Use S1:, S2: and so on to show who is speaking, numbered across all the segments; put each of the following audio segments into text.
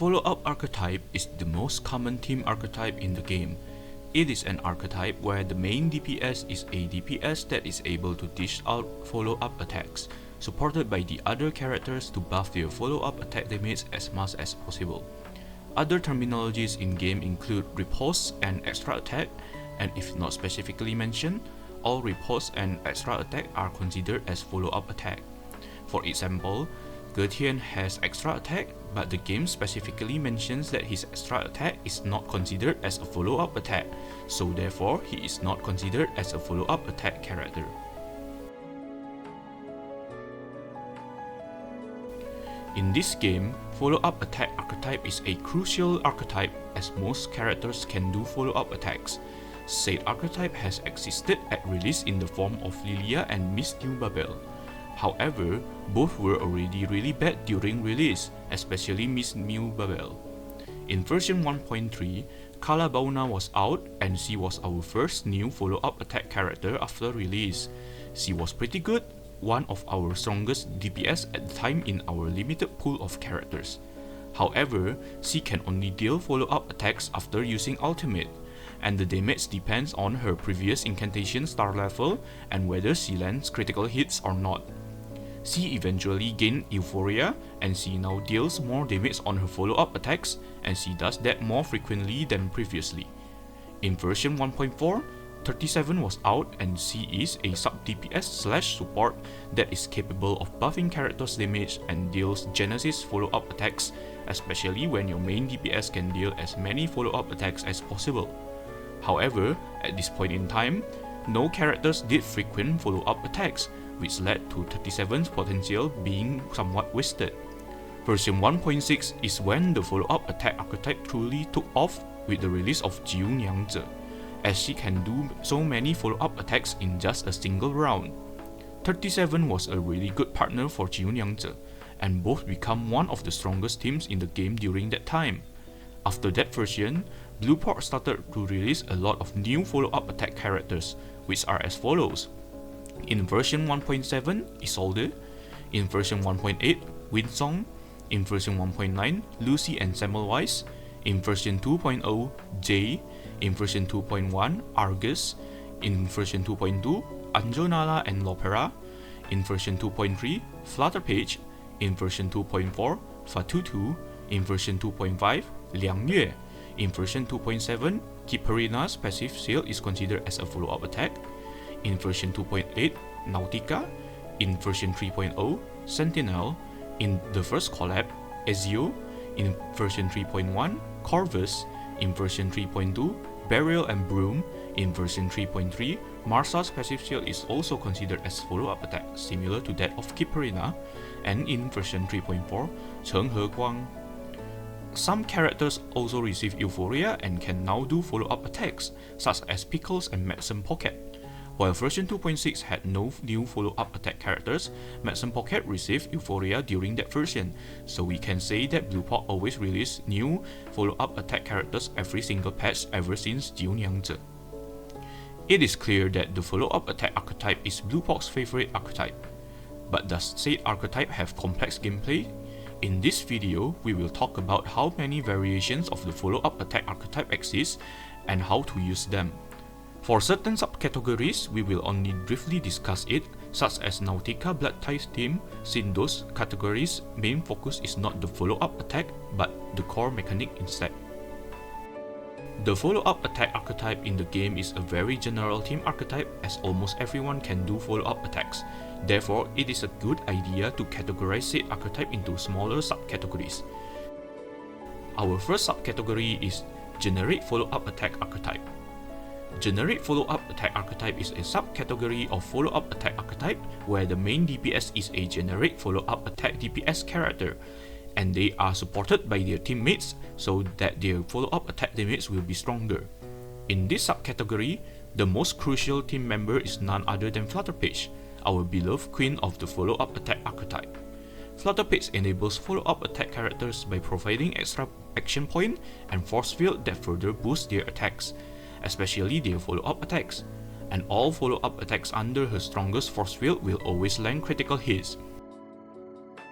S1: Follow-up archetype is the most common team archetype in the game. It is an archetype where the main DPS is a DPS that is able to dish out follow-up attacks, supported by the other characters to buff their follow-up attack damage as much as possible. Other terminologies in-game include riposte and extra attack, and if not specifically mentioned, all riposte and extra attack are considered as follow-up attack. For example, Getian has extra attack, but the game specifically mentions that his extra attack is not considered as a follow-up attack, so therefore he is not considered as a follow-up attack character. In this game, follow-up attack archetype is a crucial archetype as most characters can do follow-up attacks. Said archetype has existed at release in the form of Lilya and Miss New Babel. However, both were already really bad during release, especially Miss New Babel. In version 1.3, Kaalaa Baunaa was out and she was our first new follow-up attack character after release. She was pretty good, one of our strongest DPS at the time in our limited pool of characters. However, she can only deal follow-up attacks after using ultimate, and the damage depends on her previous incantation star level and whether she lands critical hits or not. She eventually gained Euphoria, and she now deals more damage on her follow-up attacks, and she does that more frequently than previously. In version 1.4, 37 was out, and she is a sub-DPS/support that is capable of buffing characters' damage and deals Genesis follow-up attacks, especially when your main DPS can deal as many follow-up attacks as possible. However, at this point in time, no characters did frequent follow-up attacks, which led to 37's potential being somewhat wasted. Version 1.6 is when the follow-up attack archetype truly took off with the release of Jiu Niangzi, as she can do so many follow-up attacks in just a single round. 37 was a really good partner for Jiu Niangzi, and both become one of the strongest teams in the game during that time. After that version, Blueport started to release a lot of new follow-up attack characters, which are as follows. In version 1.7, Isolde. In version 1.8, Windsong. In version 1.9, Lucy and Semmelweis. In version 2.0, Jay. In version 2.1, Argus. In version 2.2, Anjo Nala and Lopera. In version 2.3, Flutterpage. In version 2.4, Fatutu. In version 2.5, Liang Yue. In version 2.7, Kiparina's passive shield is considered as a follow-up attack. In version 2.8, Nautica. In version 3.0, Sentinel. In the first collab, Ezio. In version 3.1, Corvus. In version 3.2, Burial and Broom. In version 3.3, Marsa's passive shield is also considered as follow-up attack, similar to that of Kiparina. And in version 3.4, Cheng Heguang. Some characters also receive Euphoria and can now do follow-up attacks, such as Pickles and Medicine Pocket. While version 2.6 had no new follow-up attack characters, Medicine Pocket received Euphoria during that version, so we can say that Blueport always released new follow-up attack characters every single patch ever since Jiu Niangzi. It is clear that the follow-up attack archetype is Blueport's favorite archetype. But does said archetype have complex gameplay? In this video, we will talk about how many variations of the follow-up attack archetype exist and how to use them. For certain subcategories, we will only briefly discuss it, such as Nautica Bloodtithe Team, since those categories' main focus is not the follow-up attack, but the core mechanic instead. The follow-up attack archetype in the game is a very general team archetype, as almost everyone can do follow-up attacks. Therefore, it is a good idea to categorize said archetype into smaller subcategories. Our first subcategory is Generic Follow-up Attack Archetype. Generic Follow-up Attack Archetype is a subcategory of follow-up attack archetype where the main DPS is a generic follow-up attack DPS character, and they are supported by their teammates so that their follow-up attack damage will be stronger. In this subcategory, the most crucial team member is none other than Flutterpage, our beloved queen of the follow-up attack archetype. Flutterpage enables follow-up attack characters by providing extra action point and force field that further boost their attacks, especially their follow-up attacks, and all follow-up attacks under her strongest force field will always land critical hits.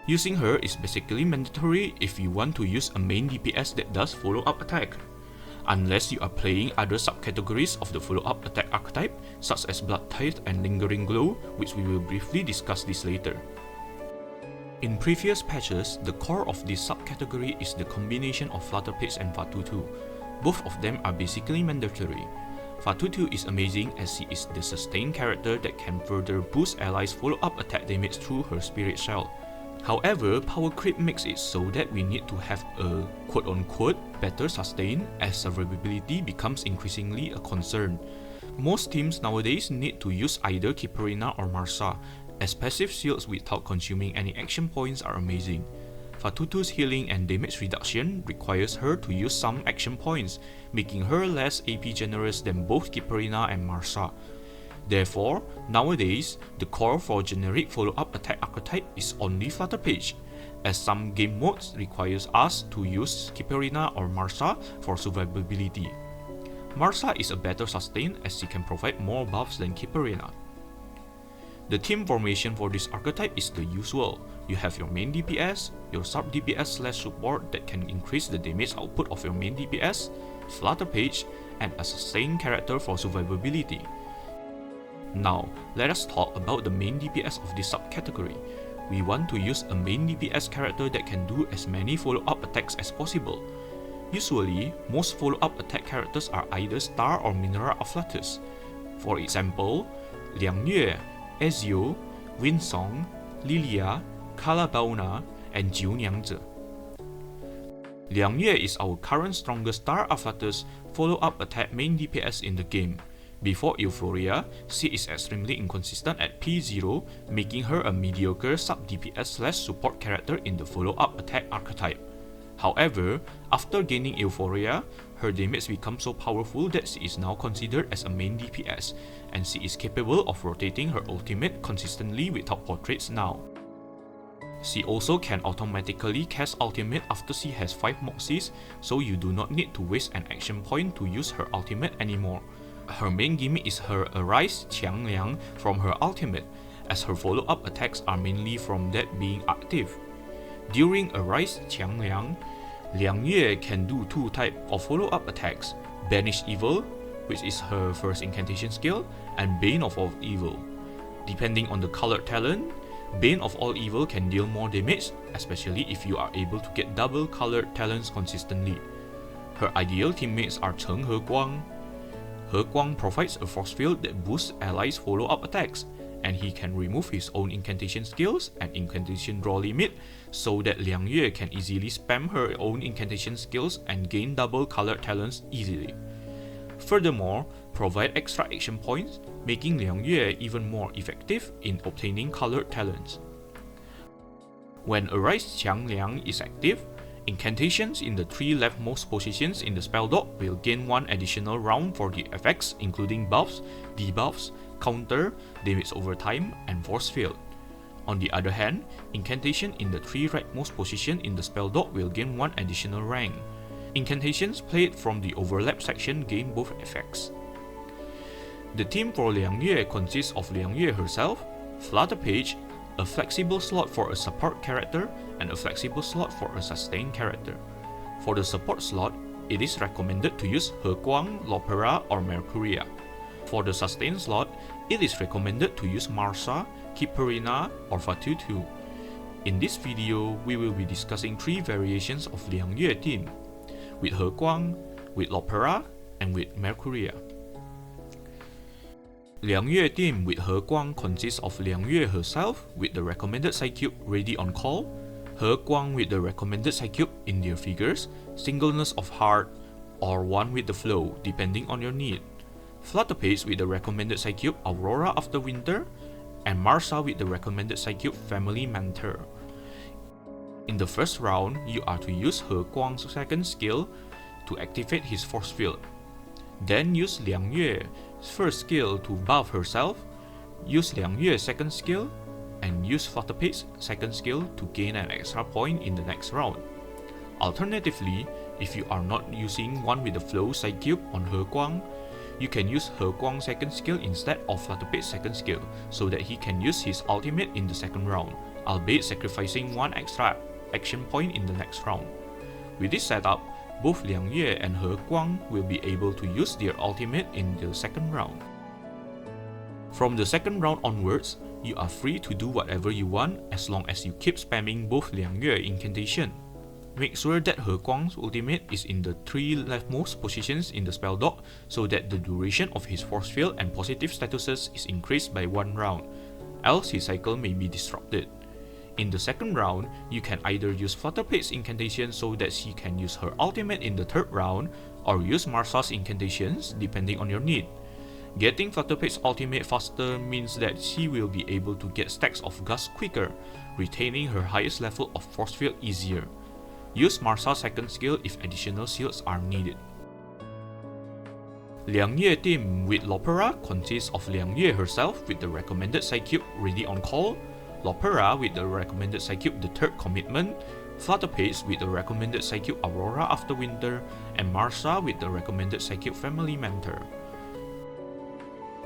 S1: Using her is basically mandatory if you want to use a main DPS that does follow-up attack, unless you are playing other subcategories of the follow-up attack archetype, such as Bloodtithe and Lingering Glow, which we will briefly discuss this later. In previous patches, the core of this subcategory is the combination of Flutterpage and Fatutu. Both of them are basically mandatory. Fatutu is amazing as she is the sustained character that can further boost allies' follow-up attack damage through her spirit shell. However, power creep makes it so that we need to have a quote-unquote better sustain as survivability becomes increasingly a concern. Most teams nowadays need to use either Kiparina or Marsa, as passive shields without consuming any action points are amazing. Fatutu's healing and damage reduction requires her to use some action points, making her less AP generous than both Kiparina and Marsa. Therefore, nowadays, the core for generic follow-up attack archetype is only Flutterpage, as some game modes requires us to use Kiparina or Marsa for survivability. Marsa is a better sustain as she can provide more buffs than Kiparina. The team formation for this archetype is the usual. You have your main DPS, your sub-DPS/support that can increase the damage output of your main DPS, Flutterpage, and a sustained character for survivability. Now, let us talk about the main DPS of this subcategory. We want to use a main DPS character that can do as many follow-up attacks as possible. Usually, most follow-up attack characters are either Star or Mineral Afflatus. For example, Liang Yue, Ezio, Windsong, Lilya, Kaalaa Baunaa, and Jiu Niangzi. Liang Yue is our current strongest Star Afflatus follow-up attack main DPS in the game. Before Euphoria, she is extremely inconsistent at P0, making her a mediocre sub-DPS/support character in the follow-up attack archetype. However, after gaining Euphoria, her damage becomes so powerful that she is now considered as a main DPS, and she is capable of rotating her ultimate consistently without portraits now. She also can automatically cast ultimate after she has 5 Moxies, so you do not need to waste an action point to use her ultimate anymore. Her main gimmick is her Arise Qiang Liang from her ultimate, as her follow-up attacks are mainly from that being active. During Arise Qiang Liang, Liang Yue can do 2 types of follow-up attacks, Banish Evil, which is her first incantation skill, and Bane of All Evil. Depending on the colored talent, Bane of All Evil can deal more damage, especially if you are able to get double colored talents consistently. Her ideal teammates are Cheng Heguang. Heguang provides a force field that boosts allies' follow-up attacks, and he can remove his own incantation skills and incantation draw limit so that Liang Yue can easily spam her own incantation skills and gain double colored talents easily. Furthermore, provide extra action points, making Liang Yue even more effective in obtaining colored talents. When Arise Qiang Liang is active, incantations in the 3 leftmost positions in the spell dock will gain 1 additional round for the effects including buffs, debuffs, counter, damage over time, and force field. On the other hand, incantation in the 3 rightmost position in the spell dock will gain 1 additional rank. Incantations played from the overlap section gain both effects. The team for Liang Yue consists of Liang Yue herself, Flutterpage, a flexible slot for a support character, and a flexible slot for a sustained character. For the support slot, it is recommended to use Heguang, Lopera, or Mercuria. For the sustain slot, it is recommended to use Marsa, Kiparina, or Fatutu. In this video, we will be discussing 3 variations of Liang Yue Team, with Heguang, with Lopera, and with Mercuria. Liang Yue Team with Heguang consists of Liang Yue herself with the recommended side cube ready on call, Heguang with the recommended side cube in their figures, Singleness of Heart, or one with the flow depending on your need, Flutterpage with the recommended side cube Aurora After Winter, and Marsa with the recommended side cube Family Mentor. In the first round, you are to use Heguang's second skill to activate his force field. Then use Liang Yue's first skill to buff herself, use Liang Yue's second skill, and use Flutterpage's second skill to gain an extra point in the next round. Alternatively, if you are not using one with the flow side cube on Heguang, you can use Heguang's second skill instead of Flutterpage's second skill, so that he can use his ultimate in the second round. albeit sacrificing one extra action point in the next round. With this setup, both Liang Yue and Heguang will be able to use their ultimate in the second round. From the second round onwards, you are free to do whatever you want as long as you keep spamming both Liang Yue incantation. Make sure that Heguang's ultimate is in the 3 leftmost positions in the spell dock so that the duration of his force field and positive statuses is increased by 1 round, else his cycle may be disrupted. In the second round, you can either use Flutterpate's incantation so that she can use her ultimate in the third round, or use Marsa's incantations depending on your need. Getting Flutterpate's ultimate faster means that she will be able to get stacks of Gust quicker, retaining her highest level of force field easier. Use Marsa's second skill if additional shields are needed. Liang Yue Team with Lopera consists of Liang Yue herself with the recommended side cube ready on call, Lopera with the recommended side cube the third commitment, Flutterpate with the recommended side cube Aurora after winter, and Marsa with the recommended side cube family mentor.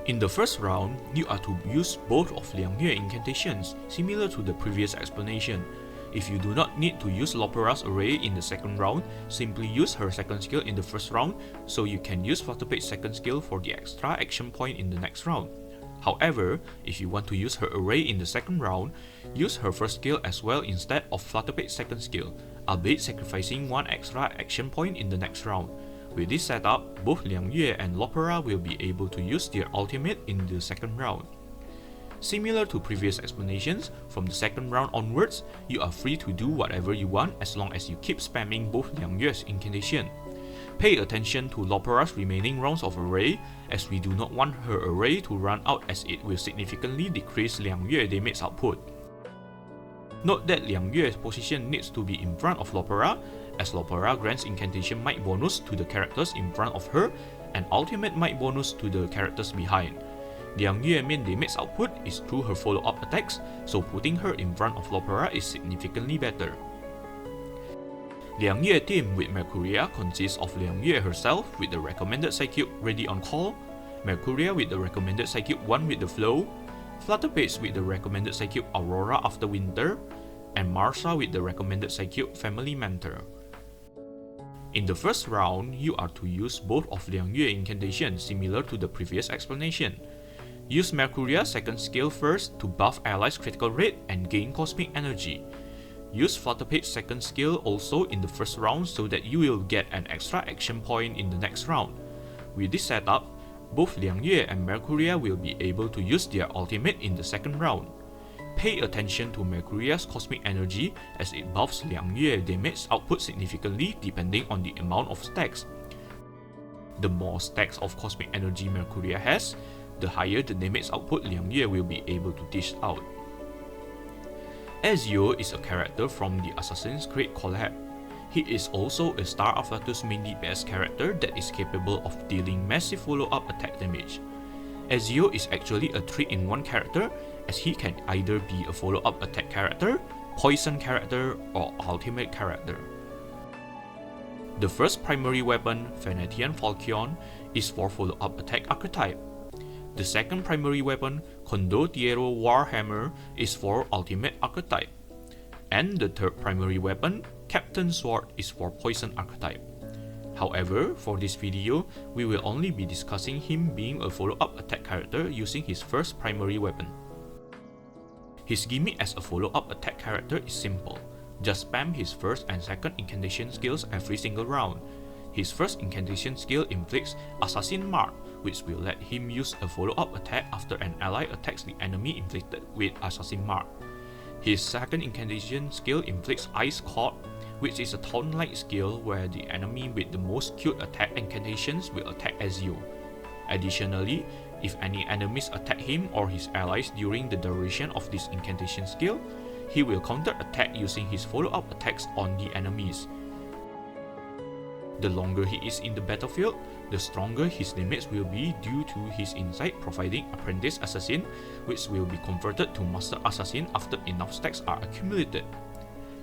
S1: In the first round, you are to use both of Liang Yue incantations, similar to the previous explanation. If you do not need to use Lopera's array in the second round, simply use her second skill in the first round, so you can use Flutterpate's second skill for the extra action point in the next round. However, if you want to use her array in the second round, use her first skill as well instead of Flutterpate's second skill, albeit sacrificing one extra action point in the next round. With this setup, both Liang Yue and Lopera will be able to use their ultimate in the second round. Similar to previous explanations, from the second round onwards, you are free to do whatever you want as long as you keep spamming both Liang Yue's incantation. Pay attention to Lopera's remaining rounds of array, as we do not want her array to run out as it will significantly decrease Liang Yue damage output. Note that Liang Yue's position needs to be in front of Lopera, as Lopera grants incantation might bonus to the characters in front of her and ultimate might bonus to the characters behind. Liang Yue's main damage output is through her follow-up attacks, so putting her in front of Lopera is significantly better. Liang Yue Team with Mercuria consists of Liang Yue herself with the recommended side cube ready on call, Mercuria with the recommended side cube 1 with the flow, Flutterpate with the recommended side cube Aurora after winter, and Marsa with the recommended side cube family mentor. In the first round, you are to use both of Liang Yue incantations similar to the previous explanation. Use Mercuria's second skill first to buff allies' critical rate and gain cosmic energy. Use Flutterpate's second skill also in the first round so that you will get an extra action point in the next round. With this setup, both Liang Yue and Mercuria will be able to use their ultimate in the second round. Pay attention to Mercuria's cosmic energy as it buffs Liang Yue damage output significantly depending on the amount of stacks. The more stacks of cosmic energy Mercuria has, the higher the damage output Liang Yue will be able to dish out. Ezio is a character from the Assassin's Creed collab. He is also a Star Afflatus main DPS character that is capable of dealing massive follow-up attack damage. Ezio is actually a 3-in-1 character, as he can either be a follow-up attack character, poison character, or ultimate character. The first primary weapon, Venetian Falchion, is for follow-up attack archetype. The second primary weapon, Condottiero Warhammer, is for ultimate archetype. And the third primary weapon, Captain Sword, is for poison archetype. However, for this video, we will only be discussing him being a follow-up attack character using his first primary weapon. His gimmick as a follow-up attack character is simple. Just spam his first and second incantation skills every single round. His first incantation skill inflicts Assassin Mark, which will let him use a follow-up attack after an ally attacks the enemy inflicted with Assassin Mark. His second incantation skill inflicts Ice Court, which is a taunt-like skill where the enemy with the most cute attack incantations will attack Ezio. Additionally, if any enemies attack him or his allies during the duration of this incantation skill, he will counter-attack using his follow-up attacks on the enemies. The longer he is in the battlefield, the stronger his damage will be due to his insight providing Apprentice Assassin, which will be converted to Master Assassin after enough stacks are accumulated.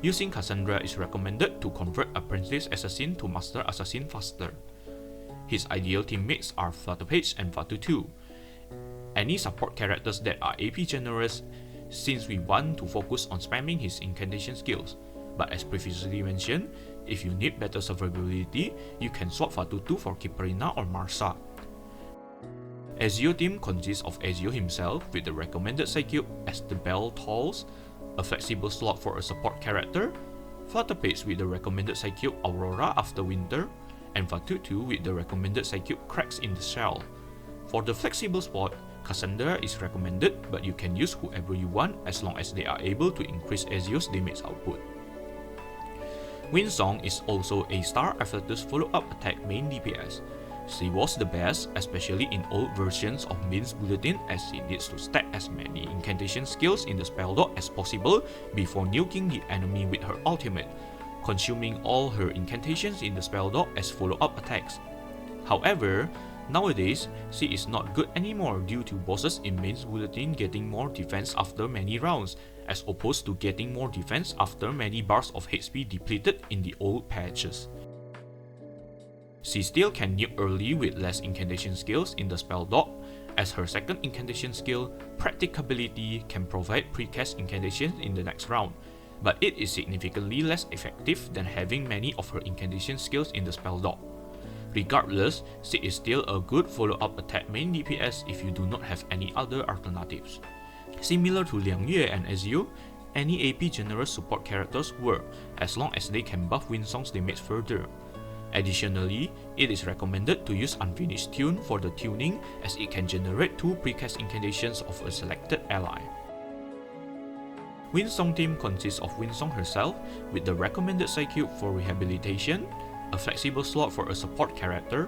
S1: Using Cassandra is recommended to convert Apprentice Assassin to Master Assassin faster. His ideal teammates are Flutterpage and Fatu2. Any support characters that are AP generous since we want to focus on spamming his incantation skills. But as previously mentioned, if you need better survivability, you can swap Fatutu for Kiprina or Marsa. Ezio Team consists of Ezio himself with the recommended side cube as the Bell Tolls, a flexible slot for a support character, Flutterpates with the recommended side cube Aurora after Winter, and Fatutu with the recommended side cube Cracks in the Shell. For the flexible spot, Cassandra is recommended, but you can use whoever you want as long as they are able to increase Ezio's damage output. Windsong is also a star afflatus follow-up attack main DPS. She was the best, especially in old versions of Main's Bulletin, as she needs to stack as many incantation skills in the spell dot as possible before nuking the enemy with her ultimate, consuming all her incantations in the spell dot as follow-up attacks. However, nowadays, she is not good anymore due to bosses in Main's Bulletin getting more defense after many rounds, as opposed to getting more defense after many bars of HP depleted in the old patches. She still can nuke early with less incantation skills in the spell dot, as her second incantation skill, Practicability, can provide precast incantations in the next round, but it is significantly less effective than having many of her incantation skills in the spell dot. Regardless, she is still a good follow-up attack main DPS if you do not have any other alternatives. Similar to Liang Yue and Ezio, any AP generous support characters work as long as they can buff Windsong's damage further. Additionally, it is recommended to use Unfinished Tune for the tuning, as it can generate 2 precast incantations of a selected ally. Windsong Team consists of Windsong herself with the recommended side cube for Rehabilitation, a flexible slot for a support character,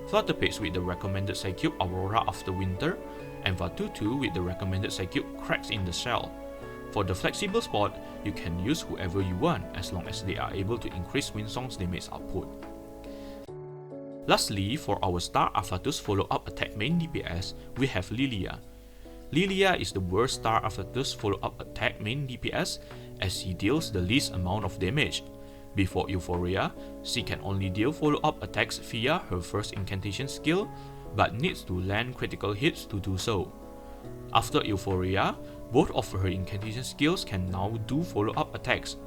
S1: Flutterpates with the recommended side cube Aurora after Winter, and Fatutu with the recommended side cube Cracks in the Shell. For the flexible spot, you can use whoever you want as long as they are able to increase Windsong's damage output. Lastly, for our Star Afflatus follow-up attack main DPS, we have Lilya. Lilya is the worst Star Afflatus follow-up attack main DPS, as she deals the least amount of damage. Before Euphoria, she can only deal follow-up attacks via her first incantation skill, but needs to land critical hits to do so. After Euphoria, both of her incantation skills can now do follow-up attacks.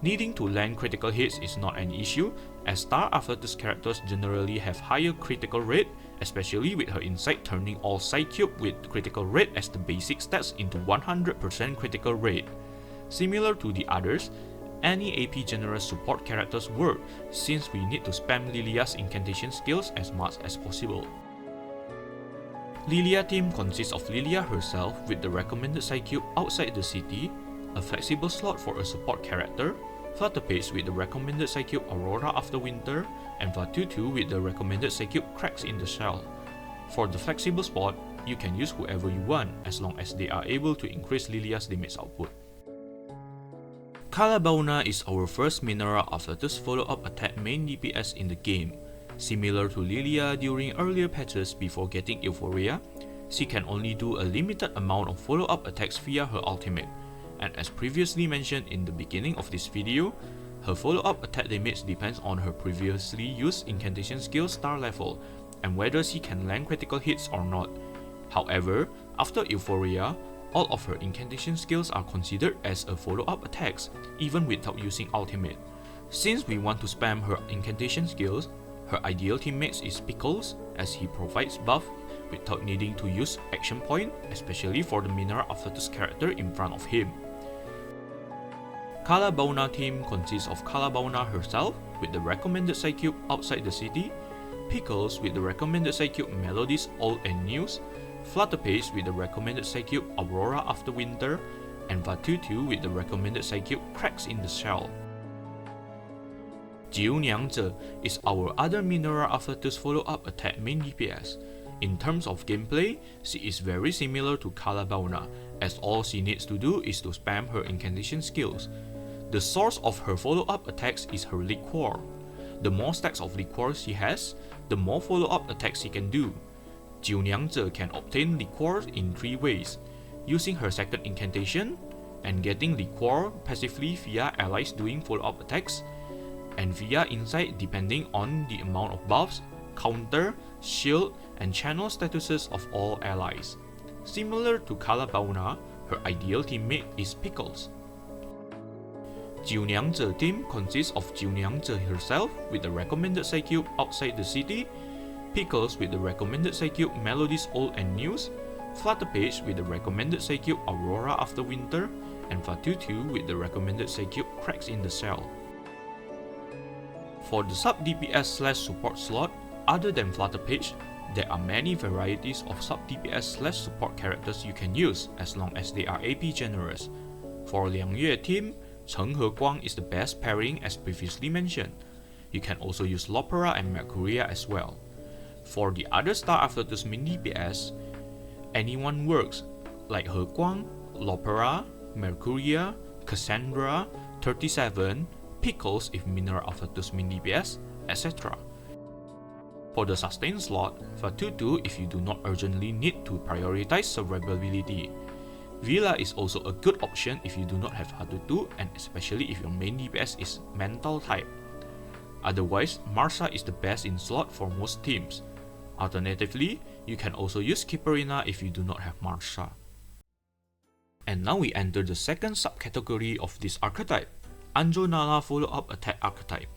S1: Needing to land critical hits is not an issue, as Star Afflatus characters generally have higher critical rate, especially with her insight turning all side cube with critical rate as the basic stats into 100% critical rate. Similar to the others, any AP generous support characters work, since we need to spam Lilya's incantation skills as much as possible. Lilya Team consists of Lilya herself with the recommended side cube outside the city, a flexible slot for a support character, Flutterpates with the recommended side cube Aurora after Winter, and Fatutu with the recommended side cube Cracks in the Shell. For the flexible spot, you can use whoever you want as long as they are able to increase Lilya's damage output. Kaalaa Baunaa is our first Mineral Afflatus follow-up attack main DPS in the game. Similar to Lilya during earlier patches before getting Euphoria, she can only do a limited amount of follow-up attacks via her ultimate, and as previously mentioned in the beginning of this video, her follow-up attack damage depends on her previously used incantation skill star level, and whether she can land critical hits or not. However, after Euphoria, all of her incantation skills are considered as a follow-up attacks, even without using ultimate. Since we want to spam her incantation skills, her ideal teammates is Pickles, as he provides buff without needing to use action point, especially for the Mineral Afflatus character in front of him. Kaalaa Baunaa Team consists of Kaalaa Baunaa herself with the recommended side cube outside the city, Pickles with the recommended side cube Melodies Old and News, Flutterpates with the recommended side cube Aurora after Winter, and Fatutu with the recommended side cube Cracks in the Shell. Jiu Niangzi is our other Mineral Afflatus follow-up attack main DPS. In terms of gameplay, she is very similar to Kaalaa Baunaa, as all she needs to do is to spam her incantation skills. The source of her follow-up attacks is her Liquor. The more stacks of Liquor she has, the more follow-up attacks she can do. Jiu Niangzi can obtain Liquor in 3 ways: using her second incantation, and getting Liquor passively via allies doing follow-up attacks, and via insight depending on the amount of buffs, counter, shield, and channel statuses of all allies. Similar to Kaalaa Baunaa, Her ideal teammate is Pickles. Jiu Niangzi Team consists of Jiu Niangzi herself with the recommended side cube outside the city, Pickles with the recommended side cube Melodies Old and News, Flutterpage with the recommended side cube Aurora After Winter, and Fatutu with the recommended side cube Cracks in the Shell. For the sub-DPS/support slot, other than Flutterpage, there are many varieties of sub-DPS/support characters you can use as long as they are AP generous. For Liang Yue Team, Cheng Heguang is the best pairing as previously mentioned. You can also use Lopera and Mercuria as well. For the other star afflatus min DPS, anyone works, like Heguang, Lopera, Mercuria, Cassandra, 37, Pickles if mineral afflatus min DPS, etc. For the sustain slot, Fatutu if you do not urgently need to prioritize survivability. Villa is also a good option if you do not have Fatutu and especially if your main DPS is mental type. Otherwise, Marsa is the best in slot for most teams. Alternatively, you can also use Kiperina if you do not have Marsa. And now we enter the second subcategory of this archetype, Anjo Nala follow-up attack archetype.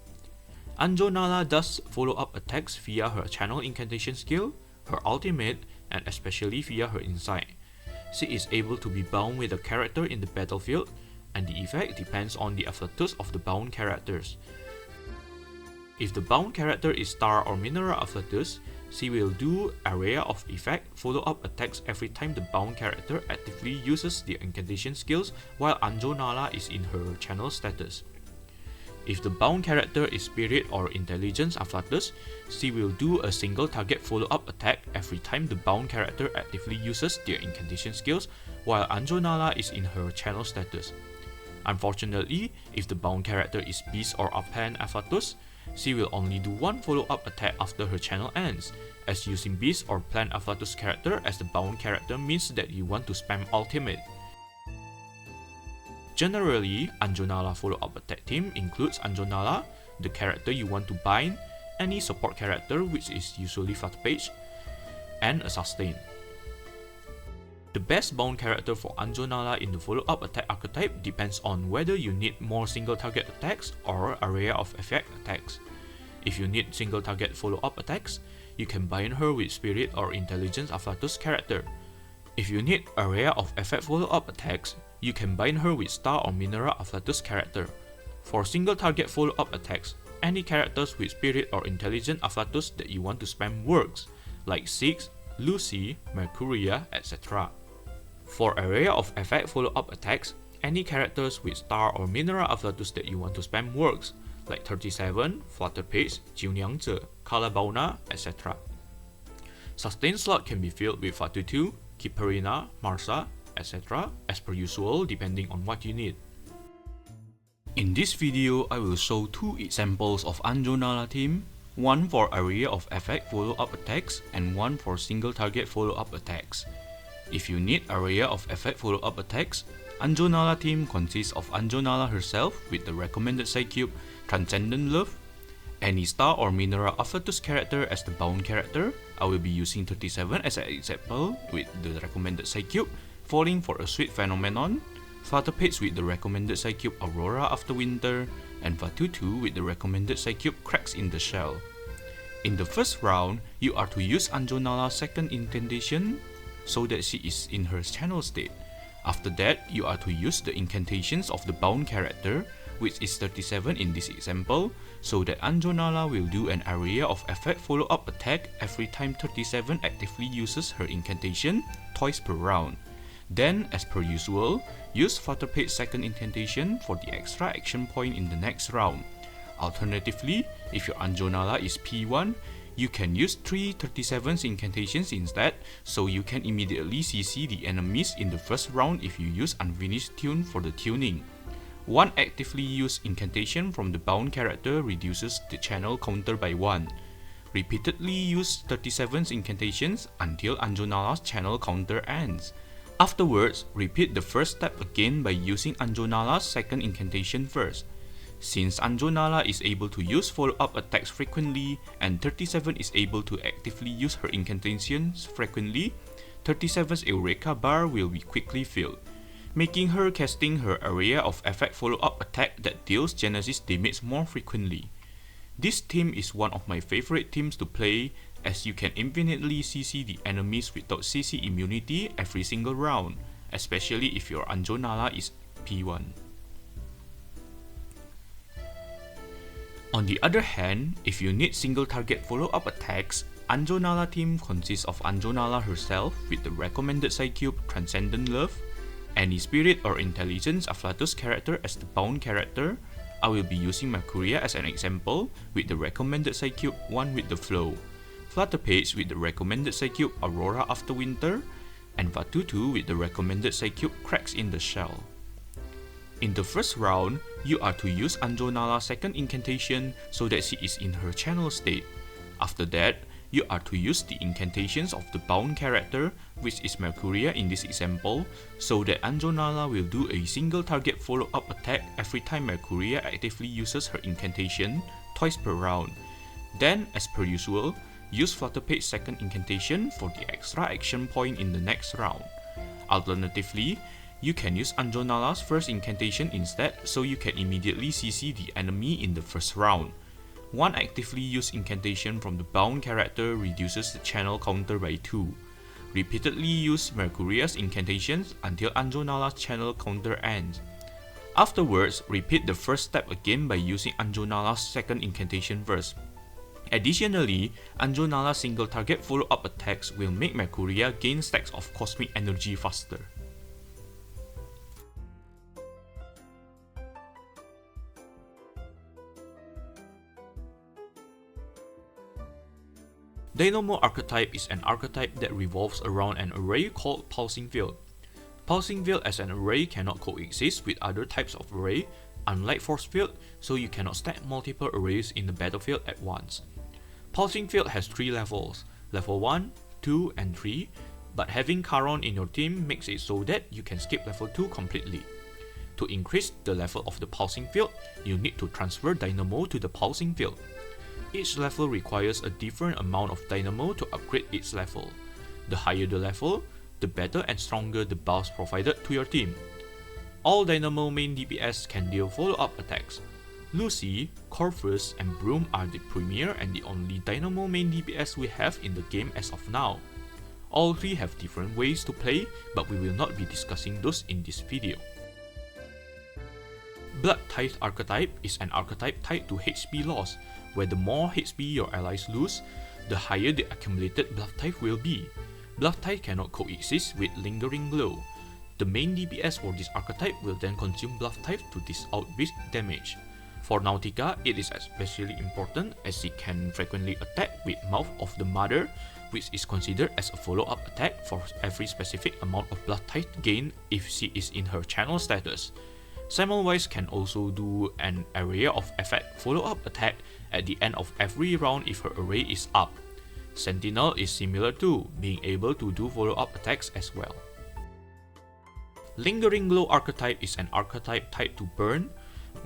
S1: Anjo Nala does follow-up attacks via her channel incantation skill, her ultimate, and especially via her insight. She is able to be bound with a character in the battlefield, and the effect depends on the afflatus of the bound characters. If the bound character is star or mineral afflatus, she will do area of effect follow-up attacks every time the bound character actively uses their incantation skills while Anjo Nala is in her channel status. If the bound character is Spirit or Intelligence afflatus, she will do a single target follow-up attack every time the bound character actively uses their incantation skills while Anjo Nala is in her channel status. Unfortunately, if the bound character is Beast or Upland afflatus, she will only do one follow-up attack after her channel ends, as using Beast or Plant afflatus character as the bound character means that you want to spam ultimate. Generally, Anjo Nala follow-up attack team includes Anjo Nala, the character you want to bind, any support character which is usually Flutterpage, and a sustain. The best bound character for Anjo Nala in the follow-up attack archetype depends on whether you need more single target attacks or area of effect attacks. If you need single target follow-up attacks, you can bind her with Spirit or Intelligence afflatus character. If you need area of effect follow-up attacks, you can bind her with Star or Mineral afflatus character. For single target follow-up attacks, any characters with Spirit or Intelligent afflatus that you want to spam works, like Six, Lucy, Mercuria, etc. For area of effect follow-up attacks, any characters with Star or Mineral afflatus that you want to spam works, like 37, Flutterpage, Jiu Niangzi, Kaalaa Baunaa, etc. Sustain slot can be filled with Fatutu, Kiperina, Marsa, etc. as per usual depending on what you need. In this video, I will show two examples of Anjo Nala team, one for area of effect follow-up attacks and one for single target follow-up attacks. If you need area of effect follow-up attacks, Anjo Nala team consists of Anjo Nala herself with the recommended side cube Transcendent Love, any star or mineral afflatus character as the bound character. I will be using 37 as an example with the recommended side cube, Falling for a Sweet Phenomenon, Flutterpage with the recommended side cube Aurora After Winter, and Fatutu with the recommended side cube Cracks in the Shell. In the first round, you are to use Anjo Nala's second incantation so that she is in her channel state. After that, you are to use the incantations of the bound character, which is 37 in this example, so that Anjo Nala will do an area of effect follow-up attack every time 37 actively uses her incantation, twice per round. Then, as per usual, use Flutterpage's second incantation for the extra action point in the next round. Alternatively, if your Anjo Nala is P1, you can use 3 37's incantations instead, so you can immediately CC the enemies in the first round if you use Unfinished Tune for the tuning. One actively used incantation from the bound character reduces the channel counter by 1. Repeatedly use 37's incantations until Anjo Nala's channel counter ends. Afterwards, repeat the first step again by using Anjo Nala's second incantation first. Since Anjo Nala is able to use follow-up attacks frequently and 37 is able to actively use her incantations frequently, 37's Eureka bar will be quickly filled. making her casting her area of effect follow-up attack that deals Genesis damage more frequently. This team is one of my favorite teams to play, as you can infinitely CC the enemies without CC immunity every single round, especially if your Anjo Nala is P1. On the other hand, if you need single target follow-up attacks, Anjo Nala team consists of Anjo Nala herself with the recommended side cube Transcendent Love, any spirit or intelligence afflatus character as the bound character. I will be using Mercuria as an example with the recommended side cube One with the Flow, Flutterpage with the recommended side cube Aurora After Winter, and Vatutu with the recommended side cube Cracks in the Shell. In the first round, you are to use Anjo Nala's second incantation so that she is in her channel state. After that, you are to use the incantations of the bound character, which is Mercuria in this example, so that Anjo Nala will do a single target follow-up attack every time Mercuria actively uses her incantation, twice per round. Then, as per usual, use Flutterpage's second incantation for the extra action point in the next round. Alternatively, you can use Anjo Nala's first incantation instead, so you can immediately CC the enemy in the first round. One actively used incantation from the bound character reduces the channel counter by 2. Repeatedly use Mercuria's incantations until Anjo Nala's channel counter ends. Afterwards, repeat the first step again by using Anjo Nala's second incantation first. Additionally, Anjo Nala's single target follow-up attacks will make Mercuria gain stacks of cosmic energy faster. Dynamo Archetype is an archetype that revolves around an array called Pulsing Field. Pulsing Field as an array cannot coexist with other types of array, unlike Force Field, so you cannot stack multiple arrays in the battlefield at once. Pulsing Field has 3 levels, level 1, 2, and 3, but having Charon in your team makes it so that you can skip level 2 completely. To increase the level of the Pulsing Field, you need to transfer Dynamo to the Pulsing Field. Each level requires a different amount of Dynamo to upgrade its level. The higher the level, the better and stronger the buffs provided to your team. All Dynamo main DPS can deal follow-up attacks. Lucy, Corvus, and Broom are the premier and the only Dynamo main DPS we have in the game as of now. All 3 have different ways to play, but we will not be discussing those in this video. Bloodtithe Archetype is an archetype tied to HP loss, where the more HP your allies lose, the higher the accumulated Bloodtithe will be. Bloodtithe cannot coexist with Lingering Glow. The main DPS for this archetype will then consume Bloodtithe to dish out big damage. For Nautica, it is especially important as she can frequently attack with Mouth of the Mother, which is considered as a follow-up attack for every specific amount of Bloodtithe gained if she is in her channel status. Semmelweis can also do an area of effect follow-up attack at the end of every round if her array is up. Sentinel is similar too, being able to do follow-up attacks as well. Lingering Glow archetype is an archetype tied to burn,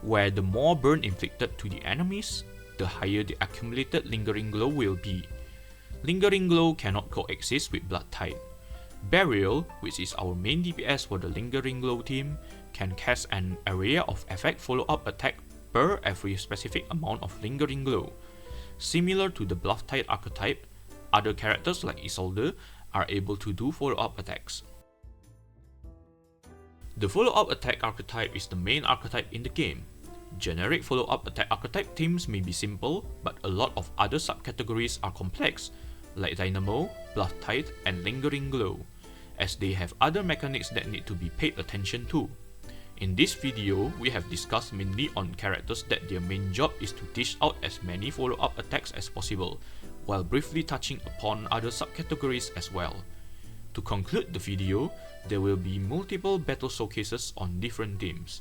S1: where the more burn inflicted to the enemies, the higher the accumulated Lingering Glow will be. Lingering Glow cannot coexist with Bloodtithe. Burial, which is our main DPS for the Lingering Glow team, can cast an area of effect follow-up attack per every specific amount of Lingering Glow. Similar to the Bloodtithe archetype, other characters like Isolde are able to do follow-up attacks. The follow-up attack archetype is the main archetype in the game. Generic follow-up attack archetype teams may be simple, but a lot of other subcategories are complex, like Dynamo, Bloodtithe, and Lingering Glow, as they have other mechanics that need to be paid attention to. In this video, we have discussed mainly on characters that their main job is to dish out as many follow-up attacks as possible, while briefly touching upon other subcategories as well. To conclude the video, there will be multiple battle showcases on different teams.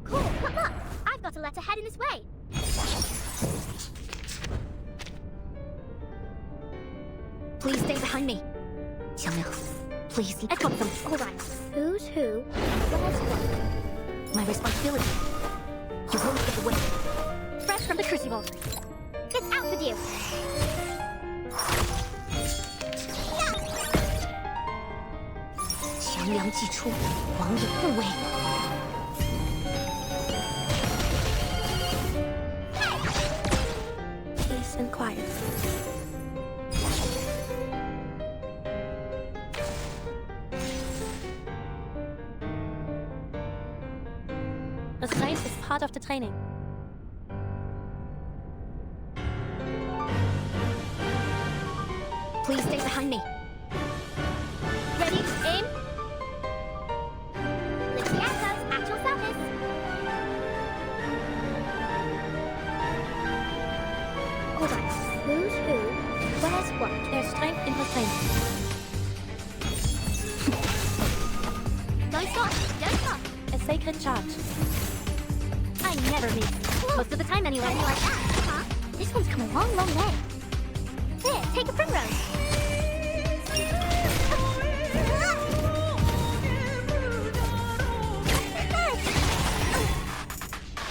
S2: Cool, look! I've got a letter heading this way! Please stay behind me. Please. I've got them. All right. Who's who? Where's what? My responsibility. You won't get away. Fresh from the crucible. It's out with you. 强梁既出，王者护卫。Peace and quiet. Restraint is part of the training. Please stay behind me. Ready? Aim. Lilia's actual surface. Hold on. Who's who? Where's what? There's strength in restraint. Don't stop! Don't stop! A sacred charge. I never miss. Most of the time anyway. You like that, huh? This one's come a long, long way. There, take a primrose.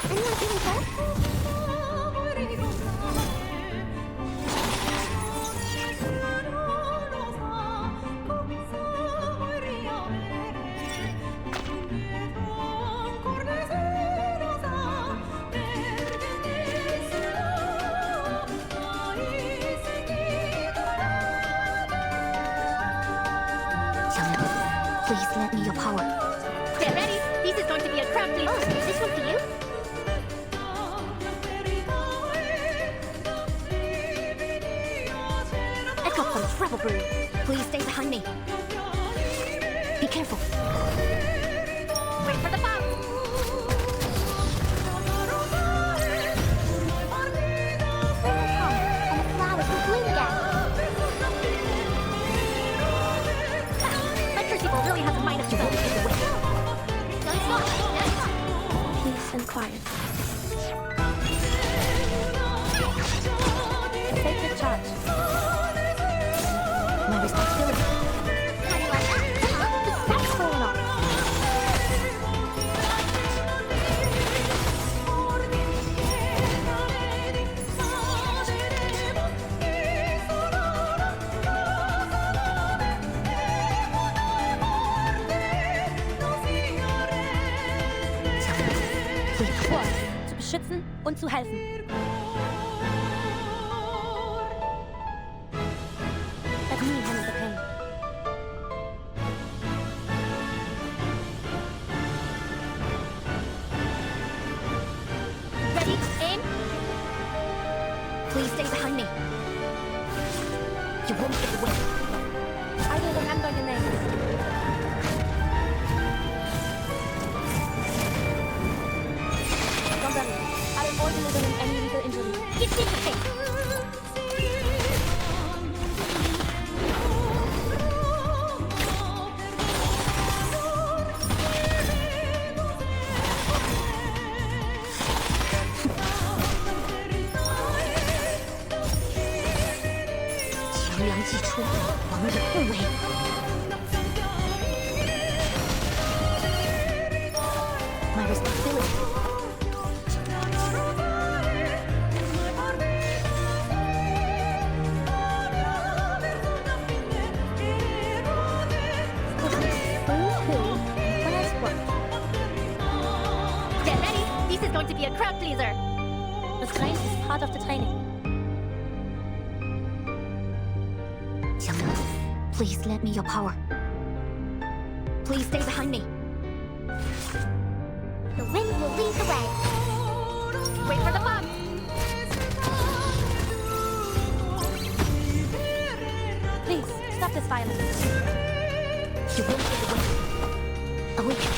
S2: Anyone feeling cold? Please lend me your power. Get ready. This is going to be a crowd please. Oh, is this one for you? I got some trouble brew. Please stay behind me. Be careful. Wait for the bomb. And the flowers will bloom again. People really have the mind of developing the way. Don't stop! Don't stop! Peace and quiet. A sacred charge. My responsibility. How do you like that? That's falling off. Zu beschützen und zu helfen. Let me handle the pain. Ready? Aim. Please stay behind me. You won't get away. I will remember your name. I will avoid delivering any legal injury. Give me the thing!强梁既出，王者护卫。My responsibility. Going to be a crowd pleaser. Restraint is part of the training. Xiangmeng, please lend me your power. Please stay behind me. The wind will lead the way. Wait for the bomb. Please stop this violence. You won't get away. Awaken.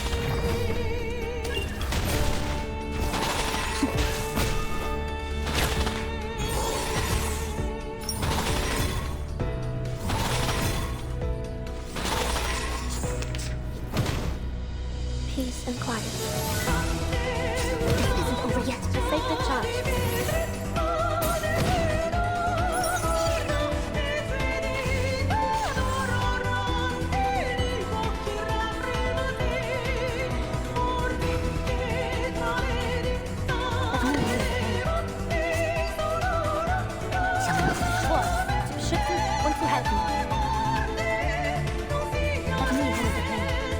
S2: Peace and quiet. This isn't over yet. A sacred charge. Zu beschützen und zu helfen. Let me handle the pain.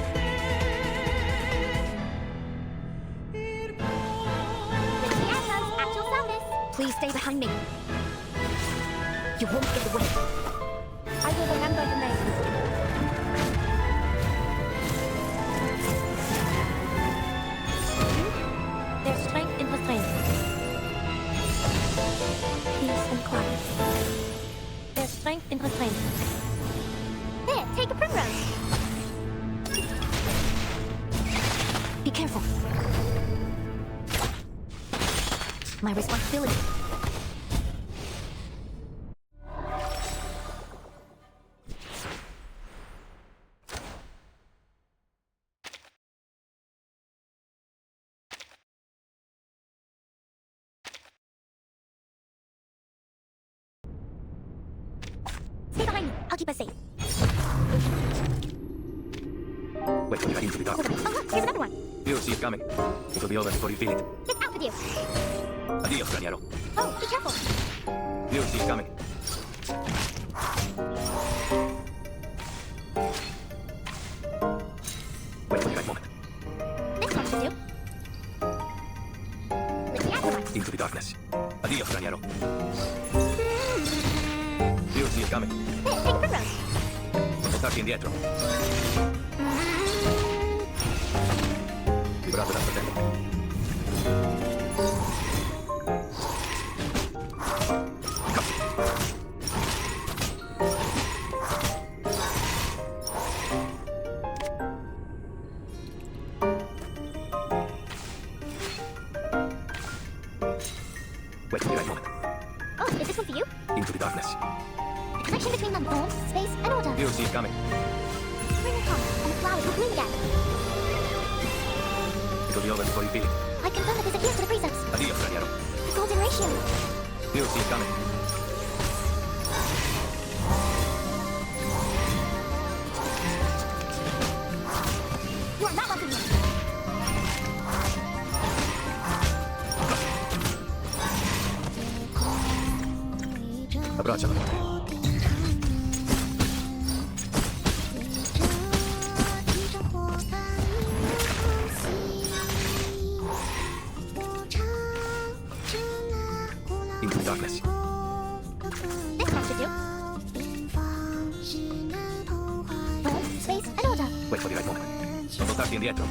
S2: behind me. You won't get away. I will remember the name. There's strength in restraint. Peace and quiet. There's strength in restraint. There, take a primrose. Be careful. My responsibility. Stay behind me. I'll keep us safe.
S3: Wait for the hiding to be dark.
S2: Hold on. Oh, look, here's another one.
S3: You'll see it coming. It will be over before you feel it.
S2: Get out with you.
S3: Adios, Granero.
S2: Oh, be careful.
S3: You'll see it coming. Wait for the right moment.
S2: This one should do. Lilya Team.
S3: Into the darkness. Adios, Granero. You'll see it coming.
S2: There, take a primrose.
S3: Portarti indietro. Liberato dal fratello. Wait for the right moment.
S2: Oh, is this one for you?
S3: Into the darkness.
S2: The connection between them, form, space, and order.
S3: You'll see it coming.
S2: Spring will come, and the flowers will bloom again.
S3: It will be over before you feel it.
S2: I confirm that this adheres to the precepts.
S3: Adios, Granero.
S2: The golden ratio.
S3: You'll see it coming.
S2: You are not welcome here.
S3: Abbraccia la morte. Into the darkness.
S2: This one should do. Form, space, and order.
S3: Wait for the right moment. Non voltarti indietro.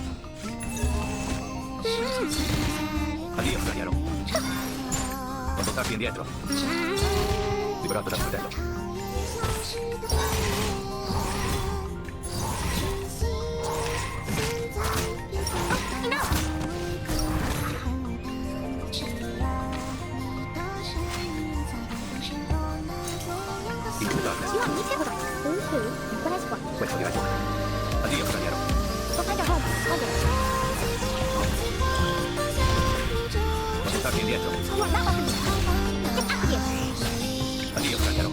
S3: Adios, Granero. Non voltarti indietro. Liberato dal fratello.
S2: Enough!
S3: Into the darkness.
S2: You want me to? Hold on. Who? Where's what?
S3: Wait for the right moment. Adios, Granero.
S2: We'll find our home. One day.
S3: Non voltarti indietro.
S2: You are not welcome here. Get out of here.
S3: Adios, Granero.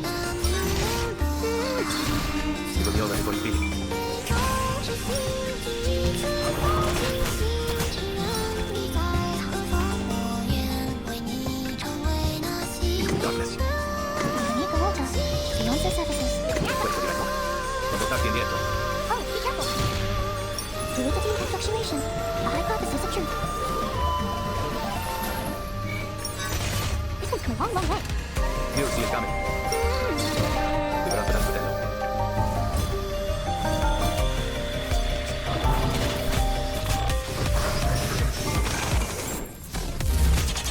S3: It will be over before you feel it. Into the darkness.
S2: You need the water. Beyond the surfaces.
S3: Wait for the right moment. Non voltarti indietro.
S2: Oh, be careful. Fluidity and fluctuation. A hypothesis of truth. This one's come a long, long way.
S3: You'll see it coming. Liberato dal fratello.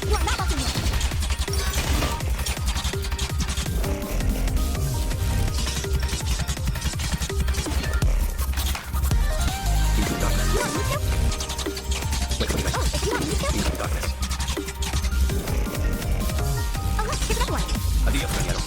S2: You are not welcome here.
S3: Into the darkness.
S2: You want me to?
S3: Wait for the right
S2: Oh,
S3: moment.
S2: if you want me to?
S3: Into the darkness.
S2: Oh, look, here's another one.
S3: Adios, Granero.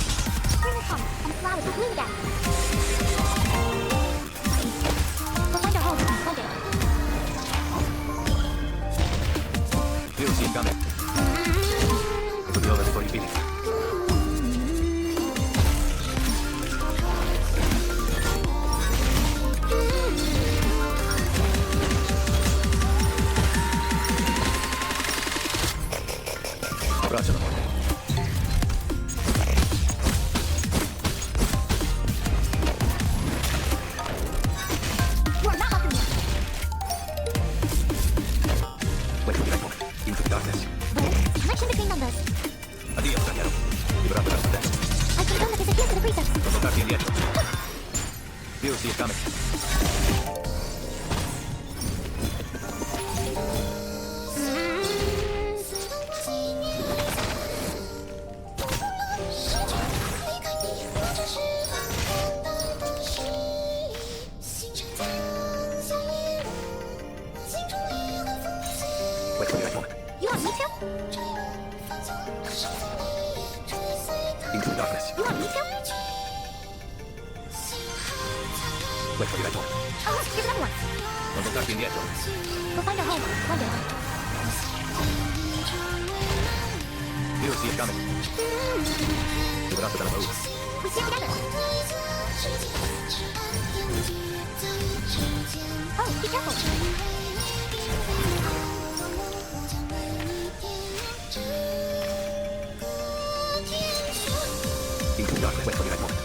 S3: Contacto indietro. View is coming. Wait for the right moment.
S2: You want me to?
S3: Into the darkness.
S2: You want me to?
S3: Wait for the right moment.
S2: Oh, look, here's another one.
S3: Contacto indietro.
S2: We'll find our home one day.
S3: View is coming. Liberato dalla paura.
S2: We see it together. Oh, be careful.
S3: Into the darkness. Wait for the right moment.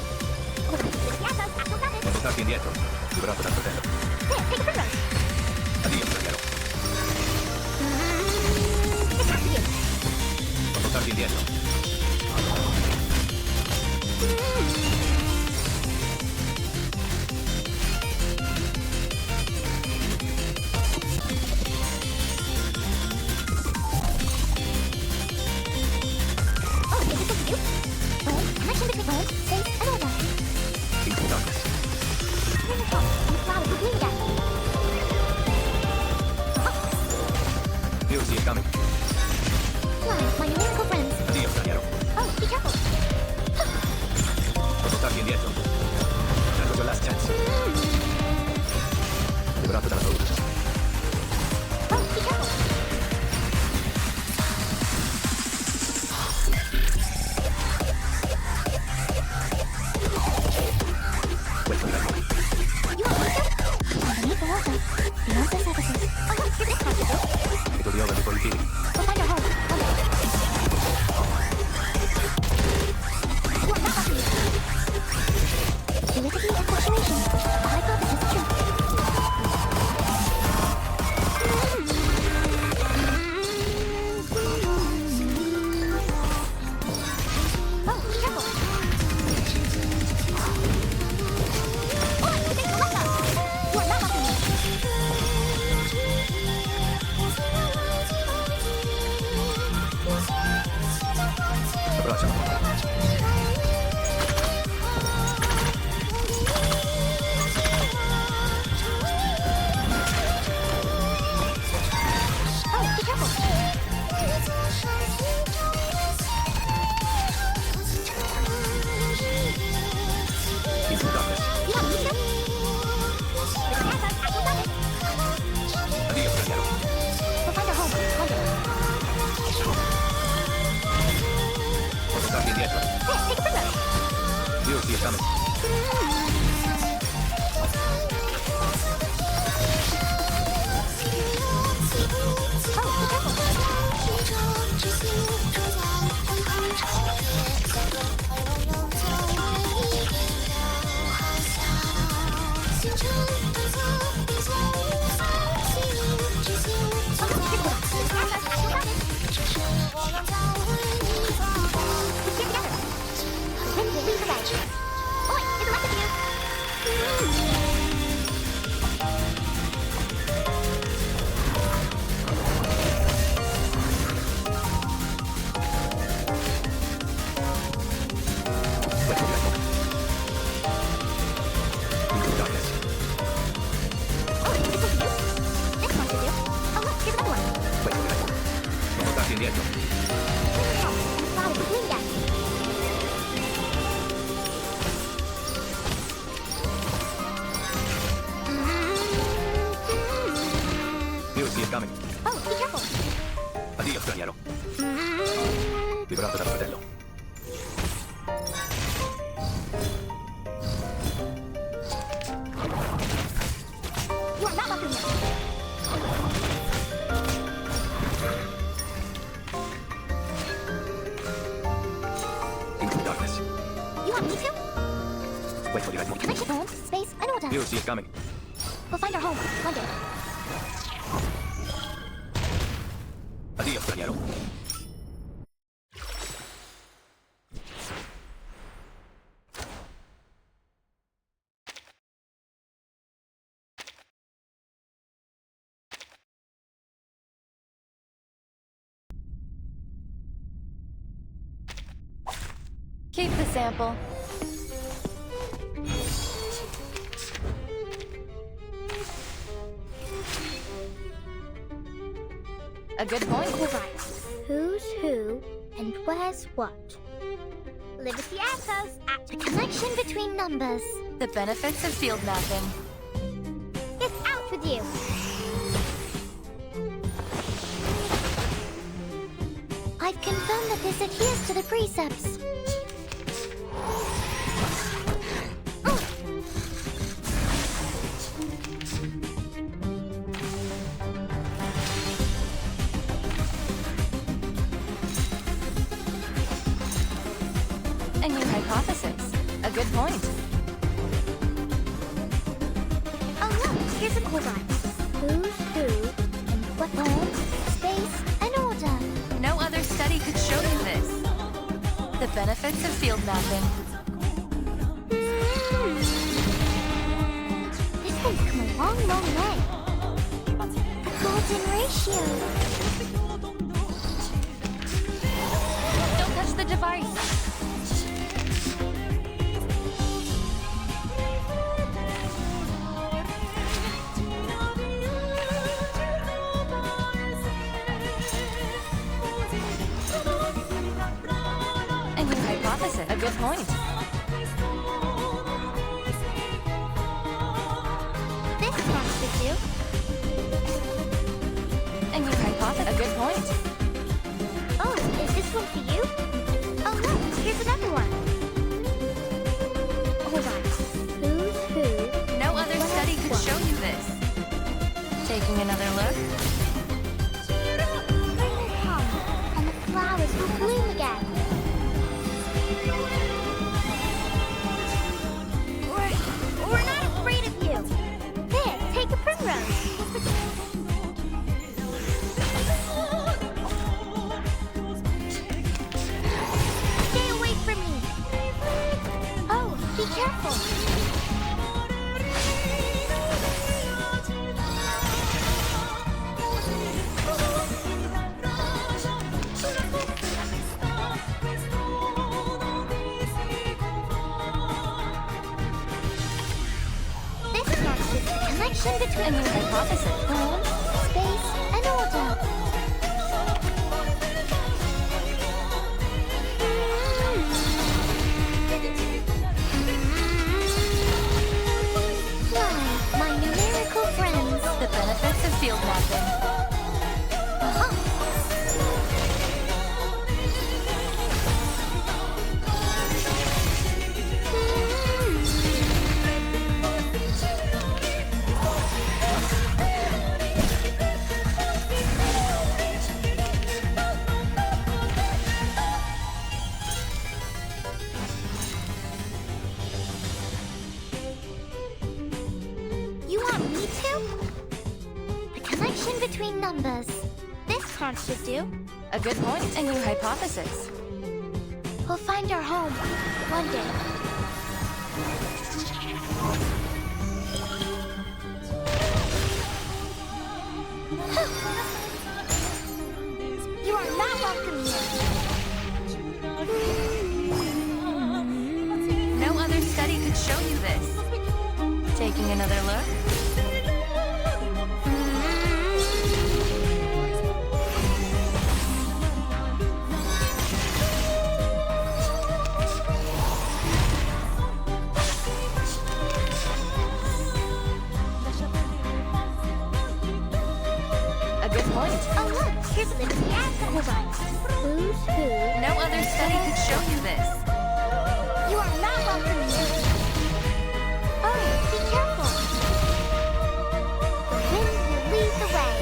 S3: Contacto indietro. Liberato dal fratello.
S2: There, take a primrose.
S3: Addio, straniero.
S2: It's back to you.
S3: Contacto indietro.
S2: Oh, is this what you do? Bone, connection between bone, space, and order.
S3: Into the darkness.
S2: Here's the top, and the flower will bloom again.
S3: View is coming.
S2: Fly, my numerical friends.
S3: Addio, straniero.
S2: Oh, be careful.
S3: Contacto indietro. That was your last chance. Liberato dalla paura.
S2: Oh, be careful.
S3: Wait for the right moment.
S2: You want me to? Underneath the water, beyond the surfaces. Oh, look, here's this house, though.
S3: It will be over before you feel it.
S2: We'll find our home one day. You are not watching me. Validity and fluctuation. A hypothesis of truth. Oh, be careful. Oh, you think you're left us. You are not watching me.
S3: Abbracciamo.
S2: Oh, be careful.
S3: Into the darkness.
S2: You want me to? If I have us, I will love it.
S3: Addio, straniero.
S2: We'll find our home one day.
S3: Contacto indietro.
S2: There, take a primrose.
S3: View is coming.
S2: Oh, be careful.
S3: Wait for the right moment. Into the darkness.
S2: Oh, is this what you do? This one should do. Oh, look, here's another one.
S3: Wait for the right moment. Contacto indietro.
S2: Here's the top, and the flower will bloom again.
S3: View is coming.
S2: Oh, be careful.
S3: Addio, straniero. Liberato dal fratello.
S2: You are not welcome here.
S3: Into the darkness.
S2: You want me to?
S3: Wait for the right moment.
S2: Connection home, space, and order.
S3: View is coming.
S2: We'll find our home one day.
S3: Addio, straniero.
S4: Keep the sample. A good point.
S2: Alright, who's who and where's what? Liberty Outpost at the connection between numbers.
S4: The benefits of field mapping.
S2: It's out with you. I've confirmed that this adheres to the precepts.
S4: A new hypothesis. A good point.
S2: Oh look, here's an order. Who's who and what form, space, and order.
S4: No other study could show you this. The benefits of field mapping.
S2: This one's come a long, long way. The golden ratio.
S4: Don't touch the device. A good point.
S2: This one's for you.
S4: A new hypothesis. A good point.
S2: Oh, is this one for you? Oh look, here's another one. Alright, who's who?
S4: No other study could show you this. Taking another look.
S2: Spring will come, and the flowers will bloom again. We're not afraid of you. Here, take a primrose. Stay away from me. Oh, be careful. Connection between
S4: A new hypothesis.
S2: form, space, and order. Why, my numerical friends.
S4: The benefits of field mapping.
S2: Between numbers. This card should do.
S4: A good point. A new hypothesis.
S2: We'll find our home one day. You are not welcome here.
S4: No other study could show you this. Taking another look.
S2: Oh look, here's Liberty Archetype. Who's who?
S4: No other study could show you this.
S2: You are not welcome here. Oh, be careful. The wind will lead the way.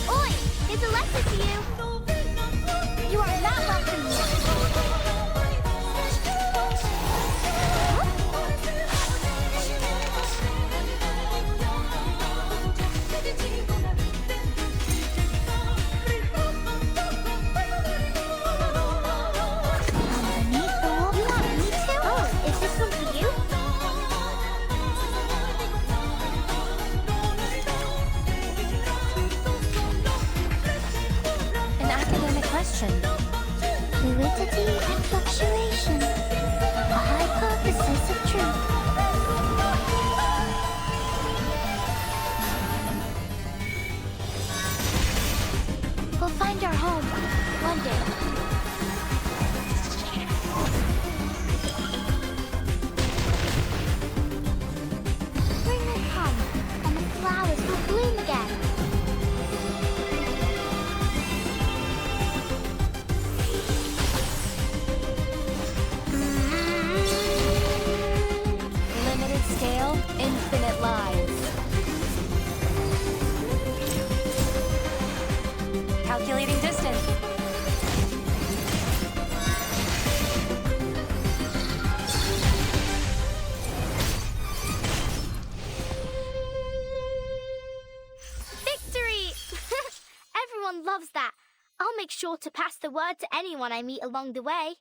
S2: Oi, here's a lesson to you. You are not welcome here. true. We'll find our home one day. Spring will come, and the flowers will bloom again.
S4: Limited scale, infinite lives. Calculating distance.
S2: Victory! Everyone loves that. I'll make sure to pass the word to anyone I meet along the way.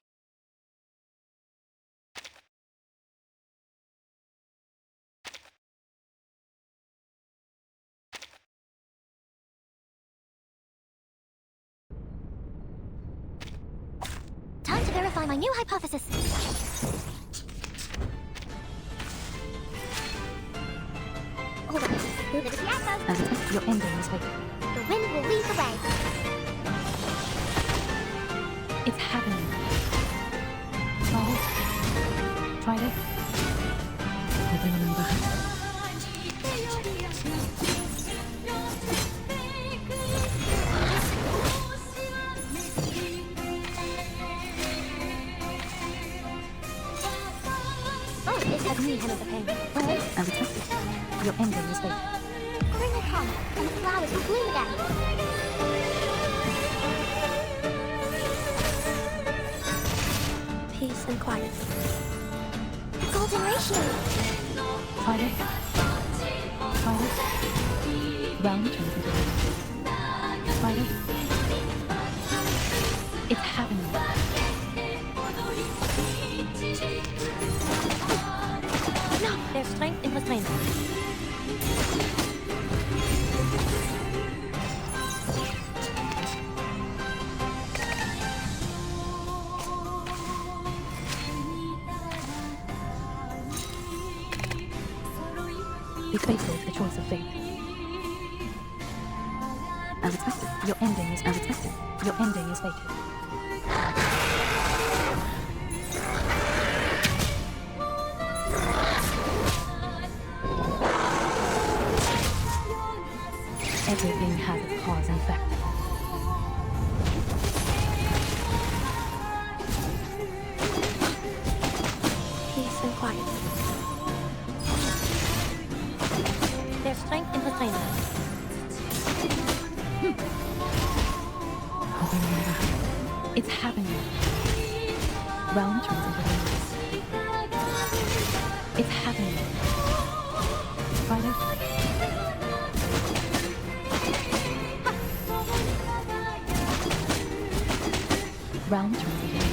S2: Time to verify my new hypothesis. Hold on. Liberty Echo.
S5: And your ending is fate.
S2: The wind will lead the way.
S5: It's happening. Try it. I remember.
S2: Oh, it's a green hand of the pain.
S5: And it's fate. Your ending is fate.
S2: Spring will come, and the flowers will bloom again. Peace and quiet. The golden ratio.
S5: Try it. Round transition. Try it. It's happening.
S2: No, there's strength in restraint.
S5: Be faithful to the choice of fate. As expected, your ending is as expected. Your ending is fate. Everything has its cause and effect.
S2: Peace and quiet. There's strength in restraint.
S5: It's happening. Realm transition. It's happening. Friday. Realm transition.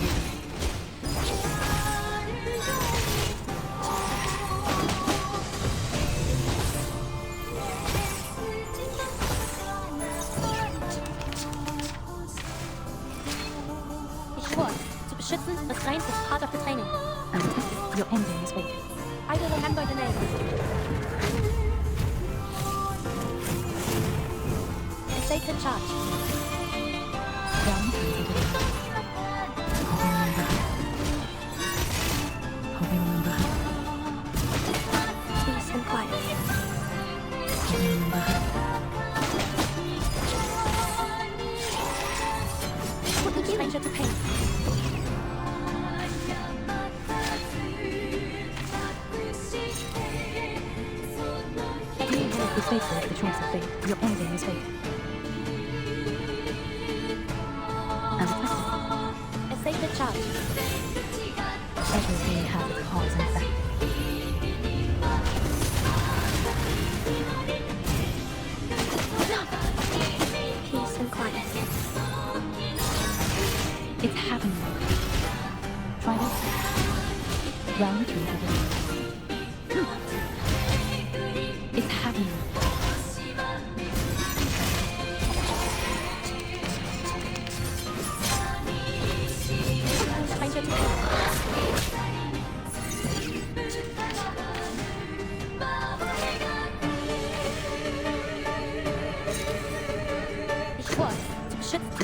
S2: Ich schwör, zu beschützen, restraint is part of the training.
S5: And your ending is fate.
S2: I will remember the name. A sacred charge.
S5: Realm transition. Remember.
S2: Peace and quiet.
S5: Remember.
S2: Put the stranger to pain.
S5: Be faithful to the choice of fate. Your ending is fate. As expected,
S2: A sacred charge.
S5: everything has its cause and effect.
S2: Peace and quiet.
S5: It's happening. Try it. Round transition. It's happening.
S2: Stranger to pain.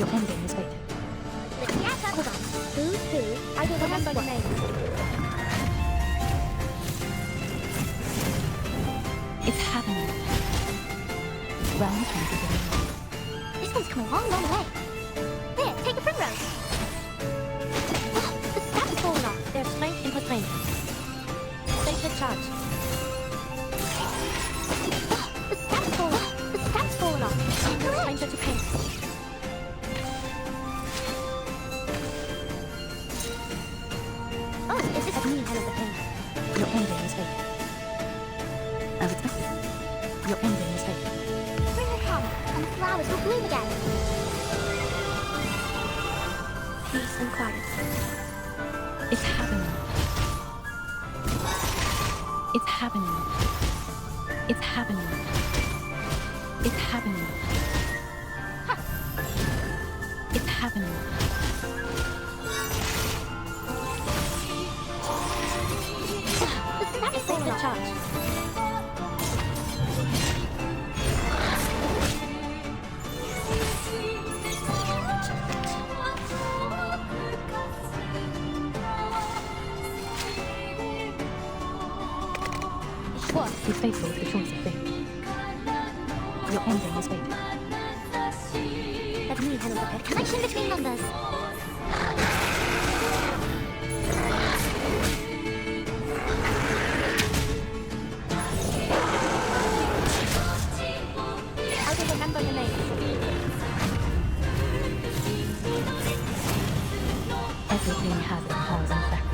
S5: Your ending is fate.
S2: Hold on. Who's who? I will remember your name.
S5: It's happening. Round 20 begins.
S2: This one's come a long, long way. Here, take a primrose. Oh, the staff is falling off. There's strength in her strength. Sacred charge. Oh, the staff is falling off. The staff's falling off. There's stranger to pain. Oh, is this a mean hand of the pain?
S5: Your ending is fate. As expected. Your ending is fate.
S2: Bring her come, and the flowers will bloom again. Peace and quiet.
S5: It's happening. It's happening. It's happening. It's happening.
S2: Ha!
S5: It's happening.
S2: The staff is falling off. Charge.
S5: What? Be faithful to the choice of fate. Your ending is fate.
S2: Let me handle the connection between numbers. I will remember your name.
S5: Everything has its cause and effect.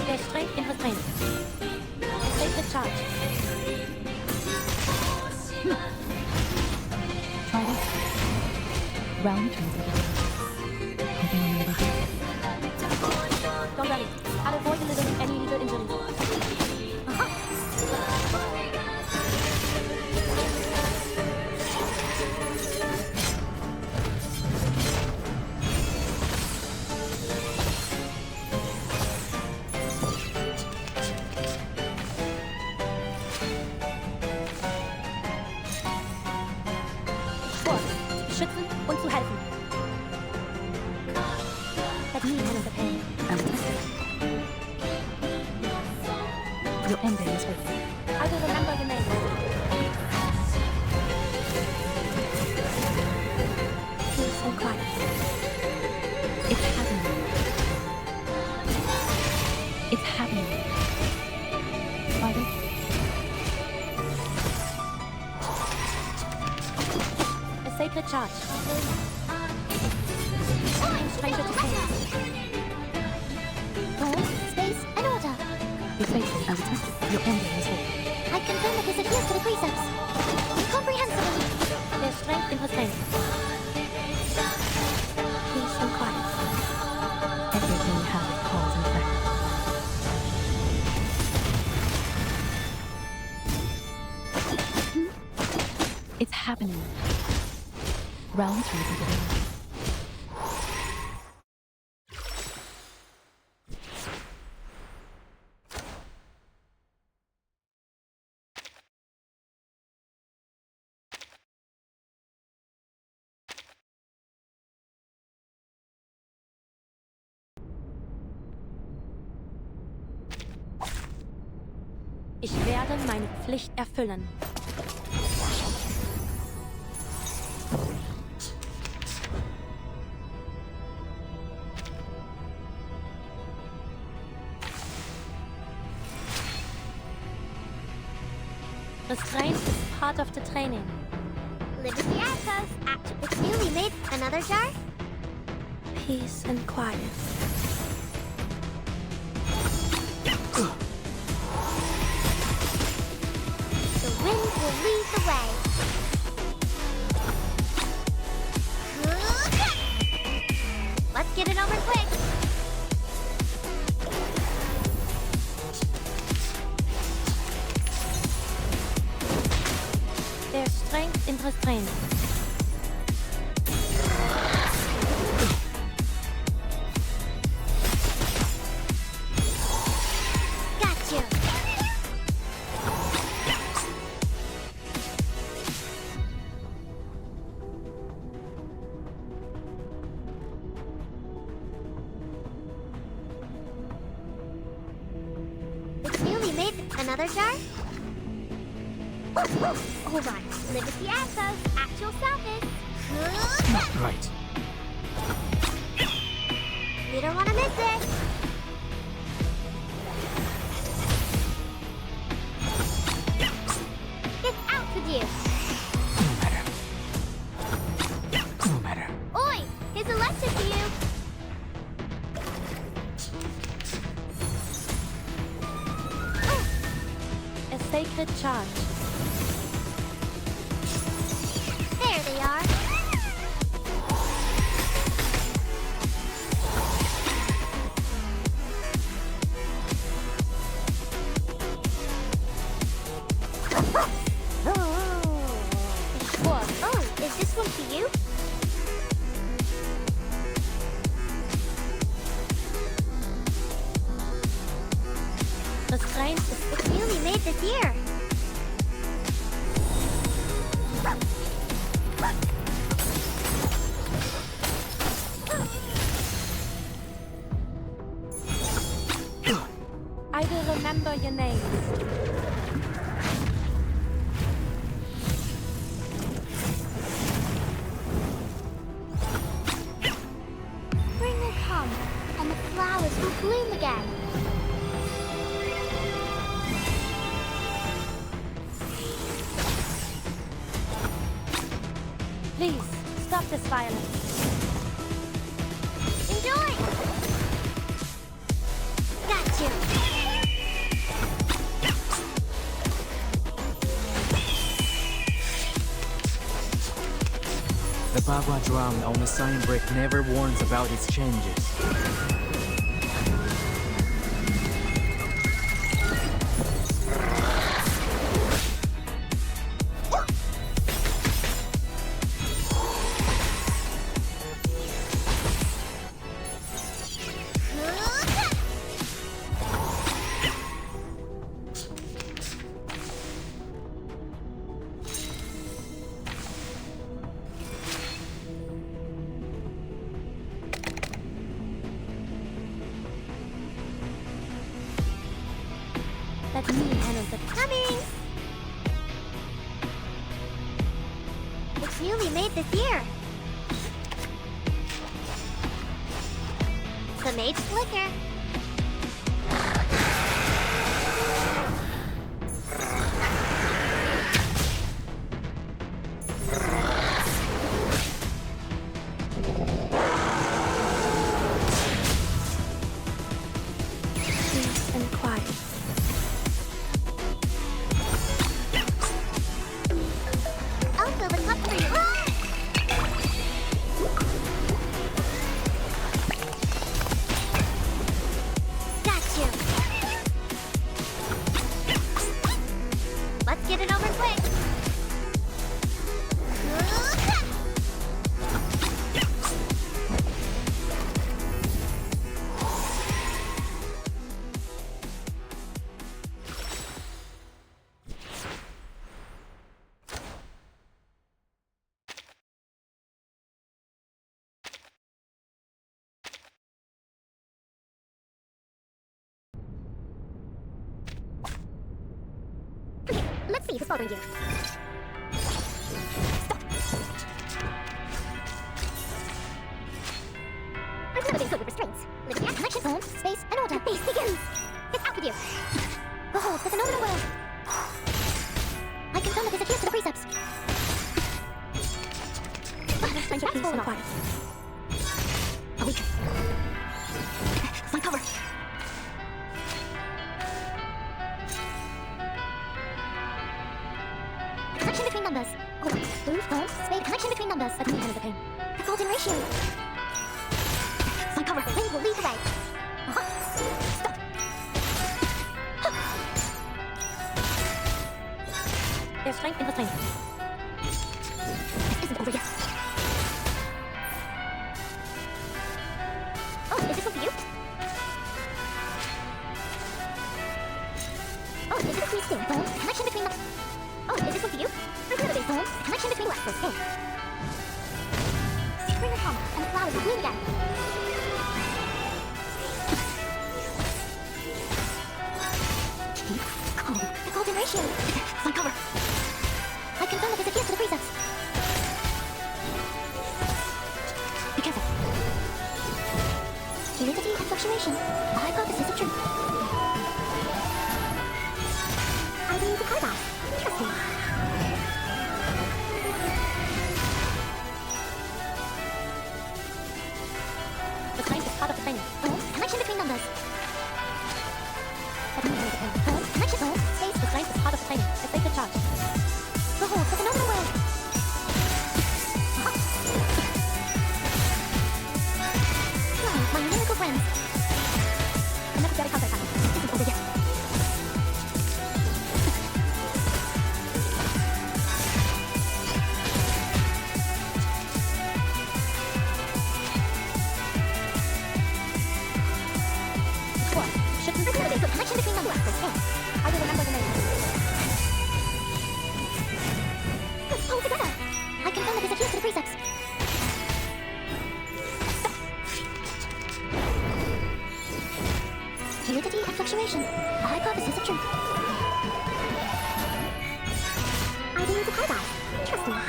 S2: There's strength in her strength. Sacred charge.
S5: Try this. Round 20 begins. Hoping on your behalf.
S2: Don't worry. I'll avoid delivering any legal injuries. Aha! Schützen und zu helfen. Let me handle the pain.
S5: As expected. Your ending is fate.
S2: I will remember your name. Peace and quiet.
S5: It's happening. It's happening. Pardon?
S2: A sacred charge. I'm stranger to pain. Rules, space, and order.
S5: Be faithful as expected. Your ending is fate.
S2: I confirm that this adheres to the precepts. Comprehensively. There's strength in her strength. Peace and quiet.
S5: Everything has its cause and effect. It's happening. Round 20 begins.
S2: Ich werde meine Pflicht erfüllen. Restraint is part of the training.
S6: Liberty Archetype. Excuse me, mate. Another jar?
S2: Peace and quiet.
S6: The wind will lead the way. Let's get it over quick.
S2: There's strength in restraint.
S6: Got you. Another jar? Hold on. Live with the Athos. Actual selfish.
S3: Right.
S6: You don't want to miss it. Get out with you.
S3: No matter. No matter.
S6: Oi! Here's a lecture for you.
S2: A sacred charge.
S6: There they are. Oh, is this one for you?
S2: The strength is
S6: It's newly made this year.
S2: I will remember your names.
S6: Spring will come, and the flowers will bloom again.
S2: Please, stop this violence.
S6: Enjoy! Got you.
S3: The Bagua drum on the sign brick never warns about its changes.
S2: Let me handle the
S6: Coming! It's newly made this year. The Mage Flicker.
S2: peace and quiet.
S6: I'll fill the cup for you. Got you. Let's get it over quick. Let's see who's bothering you. Stop. I've never been good with restraints. Living at connection zone, space, and order. Base begins. Get out with you. Behold the phenomenal world. I confirm that this adheres to the precepts.
S2: Thank you, peace and quiet.
S6: A week. My cover. Connection between numbers. Hold on. Blue, gold, spade. Connection between numbers. Let me handle the pain. The golden ratio. My cover. Wind will lead the way. Stop.
S2: There's strength in the flame.
S6: This isn't over yet. Oh, is this one for you? Oh, is this me still? Gold. Connection between the... Oh, is this one for you? Remember this gold. Connection between wax and skin. Spring will come, and the flowers will bloom again. Keep calm. fluctuation. The hypothesis of truth. I believe the card back. Interesting. The science is part of the training. Connection between numbers. Connection zone. Space. The science is part of the training. A sacred charge. Behold the phenomenal world. Wow, my numerical friends. The necessary counter time. Isn't over yet. Connection between numbers. I will remember the name. Let's pull together. I confirm that this adheres to the precepts. Fluidity and fluctuation. The hypothesis of truth. I believe the card back. Interesting.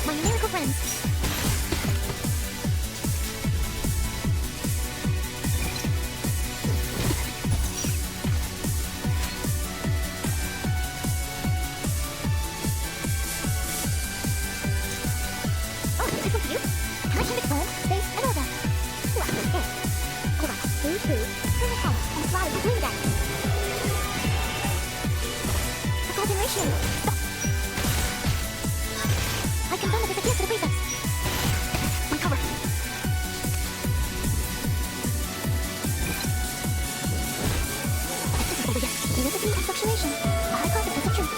S6: My numerical friends. Oh, this one's you. Connection with home, space, and order. Wow, okay. Alright, 2, 2. Turn the head and fly with green deck. The golden ratio. Stop. I confirm that this adheres to the precepts. Recover. This is over yet. Fluidity and fluctuation. The hypothesis of truth.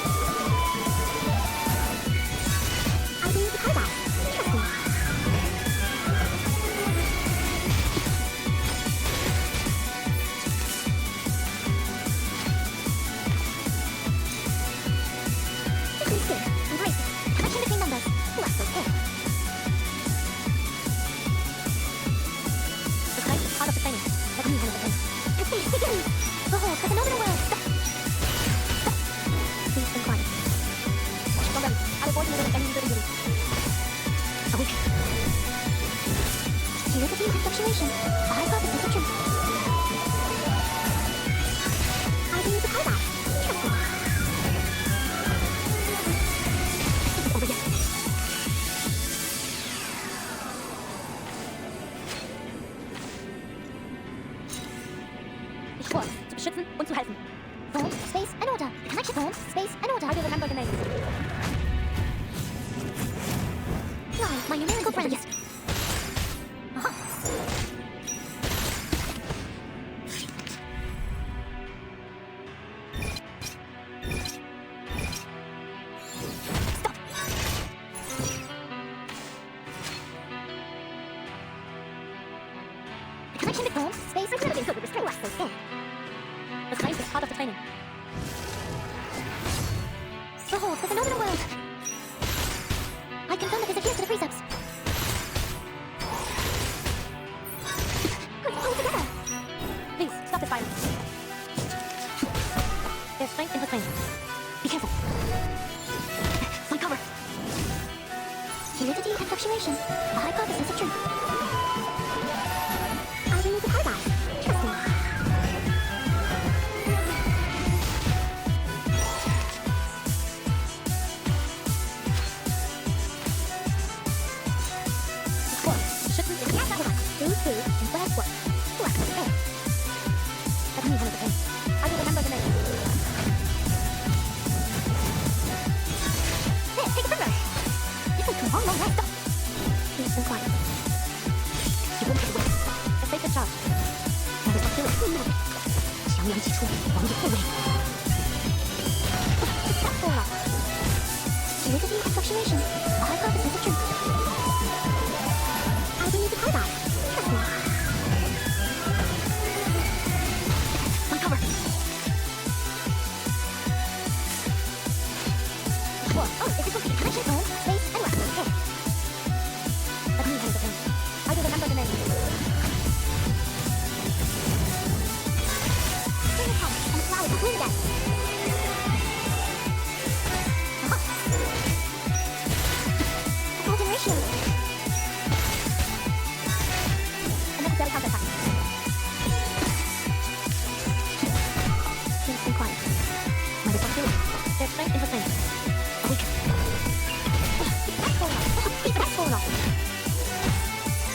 S6: I believe the card back. Interesting. This is good. Embrace it. Connection between numbers. That's okay. The site is part of the training. Let me handle the thing. The feast begins! Behold the phenomenal world! Stop! Stop! Please be quiet. Don't worry. I will force you with any good. Awake. Fluidity and fluctuation. The hypothesis of truth. I believe the card back. Interesting. This is over yet. Ich vor, zu beschützen und zu helfen. Zone, space, and order. Connection zone, space, and order. I will remember the name. Fly, my numerical friends. Aha. Stop. The connection with home, space, and order. Good with restraint. That's so scared. The science is part of the training. Behold the phenomenal world. I confirm that this adheres to the precepts. Let's pull together. Please, stop this violence. There's strength in the training. Be careful. Find cover. Fluidity and fluctuation. The hypothesis of truth. I believe the card back. Interesting. Fluctuation. The hypothesis of truth. I believe the card back. Trust me. My cover. Golden ratio. Unnecessary counterattack. Please be quiet. My responsibility. Their strength in the flame. Awaken. That's falling off.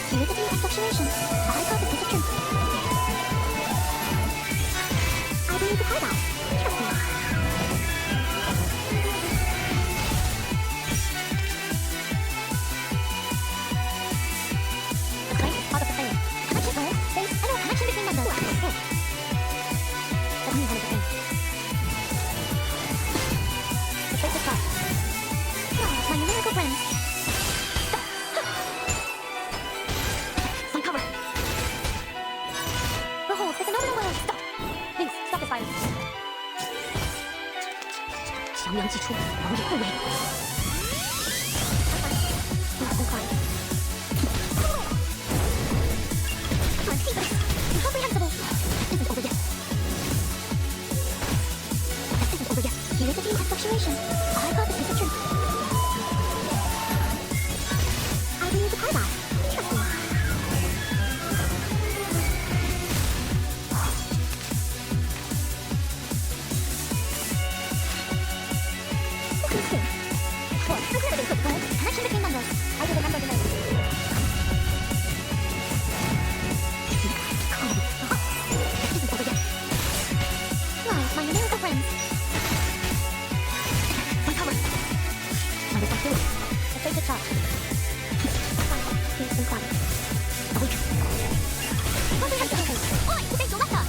S6: Fluidity and fluctuation. A hypothesis of truth. I believe the card. Trust me. The flame is part of the flame. Connection zone, base, and no connection between members. Let me handle the flame. The face is part. Oh, my numerical friends. Some cover. Behold, the phenomenal world. Stop. Please, stop this violence. 强梁祭出，王者不为。Please be quiet. Incomprehensible. This isn't over yet. This isn't over yet. Fluidity and fluctuation. A hypothesis of truth. I believe the card. Trust me. Connection between members. I will remember the name. This isn't over yet. Rise, my numerical friends. My cover. My responsibility. The fate of charge. Please be quiet. Awaken. Comprehensible. Oi, tu tens Lopera.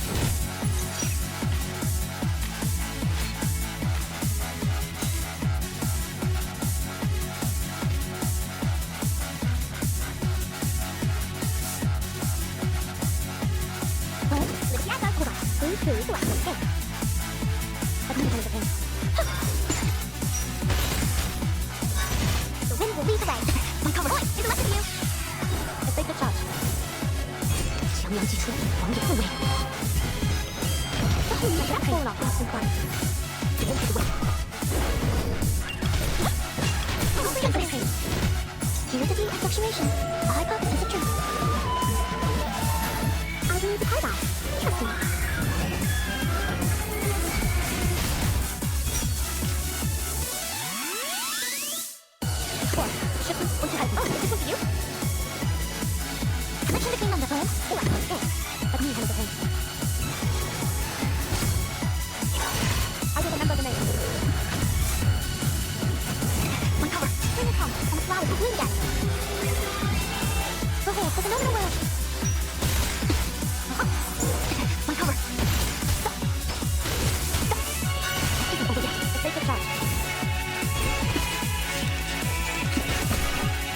S6: The wind will lead the way. My cover. Oi, it's left of you. The fate of charge. 强梁祭出，王者不为。That's full of peace and quiet. The wind to the way. Comprehensive. Fluidity and fluctuation. A hypothesis of truth. I believe the card. Trust me. Shipment und die Halten. Oh, is this one for you? Connection between members. Oh, let me handle the pain. I will remember the name. My cover. Bring it home, and the flowers will bloom again. Behold, the phenomenal world. My cover. Stop. Stop. This isn't over yet. The sacred charge.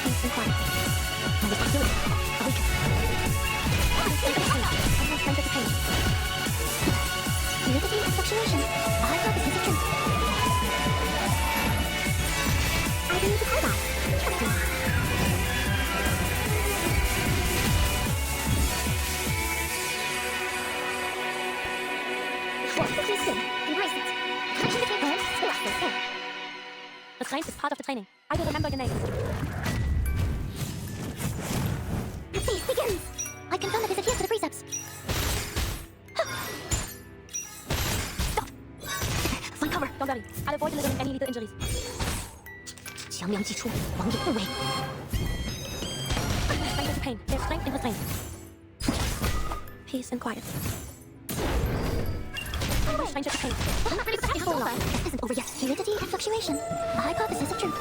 S6: Please be quiet. My responsibility. Awaken. I'm no stranger to pain. Fluidity and fluctuation. A hypothesis of truth. I believe the card. Trust me. Embrace it. Connection between homes. The strength is part of the training. I will remember your name. The feast begins. I confirm that this adheres to the precepts. Stop. Find cover. Don't worry. I'll avoid delivering any lethal injuries. 强梁祭出，王者不为。Strength into pain. There's strength in the pain. Peace and quiet. Stranger to pain. I'm not ready for that. Over. This isn't over yet. Fluidity and fluctuation. A hypothesis of truth.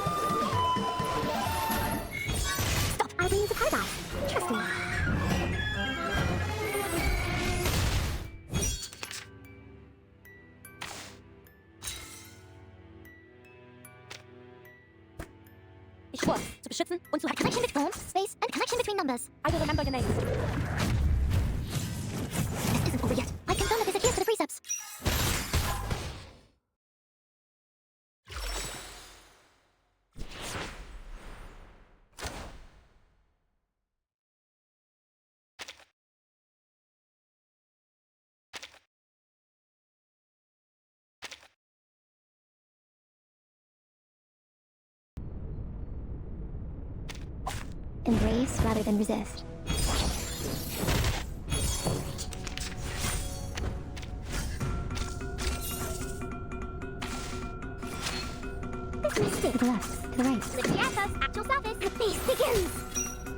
S6: Stop. I believe the card. Trust me. Ich schwör, zu beschützen und zu halten. Connection between forms, space, and connection between numbers. I will remember your name. This isn't over yet. I confirm that this adheres to the precepts. Embrace rather than resist. To the left, to the right.
S2: Lydia's actual service. The feast begins.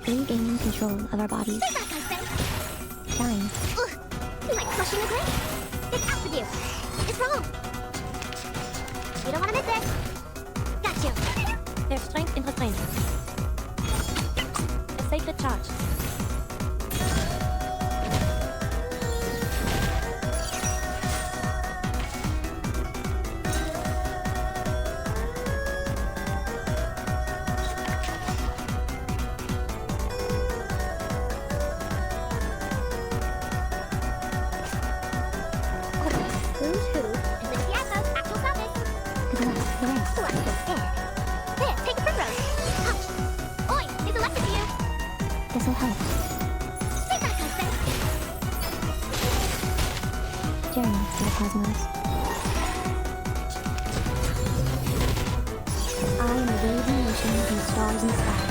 S6: Regaining control of our bodies.
S2: Stay back, I say.
S6: Dying.
S2: Like crushing a grape. It's out with you. It's wrong. You don't want to miss it. Got you.
S5: There's strength in restraint. A sacred charge.
S2: Who's who? And Lydia's actual service.
S6: To the left, to the right.
S2: Oh, I'm so scared. Here, take a primrose. Ouch. Oi, it's elected to you.
S6: This'll help.
S2: Stay back, I say.
S6: Journey to the cosmos. I am the waving ocean from the stars in the sky.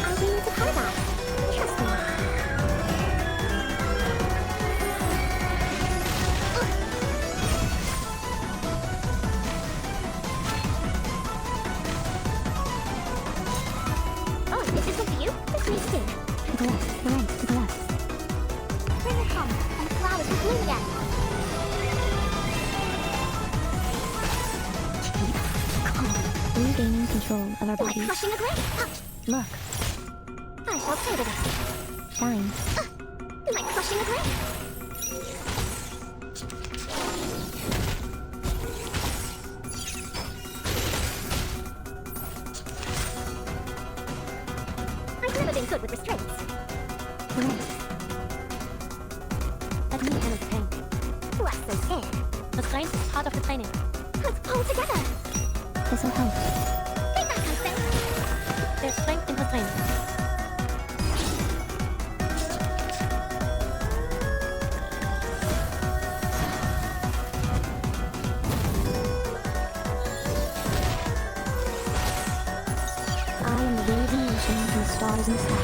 S2: I'll bring you to paradise. Trust me. Oh, is this one for you? Let me see.
S6: To the left, to the right, to the left.
S2: Bring it home, and the flowers will bloom again.
S6: Regaining control of our
S2: Like
S6: bodies.
S2: crushing a grape. Ouch.
S6: Look,
S2: I shall savor this.
S6: dying.
S2: Like crushing a grape. I've never been good with restraints.
S6: To the right.
S5: Let me handle the pain.
S2: Oh, I'm so scared.
S5: Restraint is part of the training.
S2: Let's pull together.
S6: This'll help.
S2: Stay back, I say.
S5: There's strength in restraint.
S6: I am the waving ocean from the stars in the sky.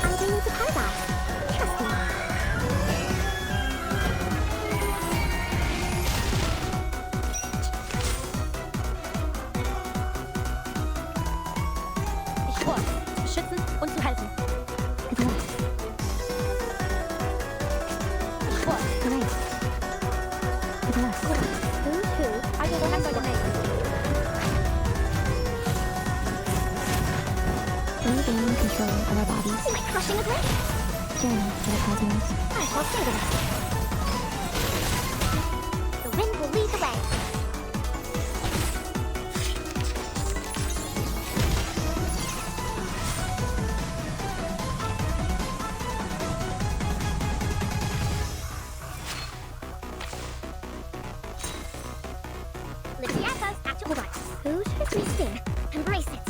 S2: I'll bring you to paradise. Trust me.
S5: Ich schwor, zu beschützen und zu helfen.
S6: To the left,
S5: Ich schwor,
S6: to the right. To the left.
S2: Who's who? I will remember the name.
S6: Regaining control of our bodies.
S2: Like crushing a grape.
S6: Journey to the cosmos.
S2: I shall savor this. The wind will lead the way. Lydia's actual right. Who's resisting? Embrace it.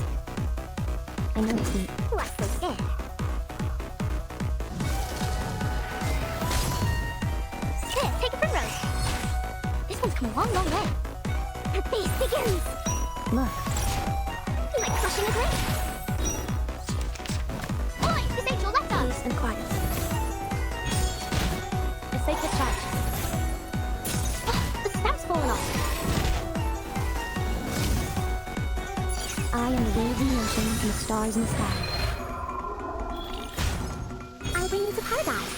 S6: I know it's me.
S2: Oh, I'm so scared. Here, take a primrose. This one's come a long, long way. The feast begins.
S6: Look,
S2: Like crushing a grape. Oi, this angel left us.
S6: peace and quiet.
S5: a sacred charge.
S2: The stamp's fallen off.
S6: I am the waving ocean from the stars in the sky.
S2: I'll bring you to paradise.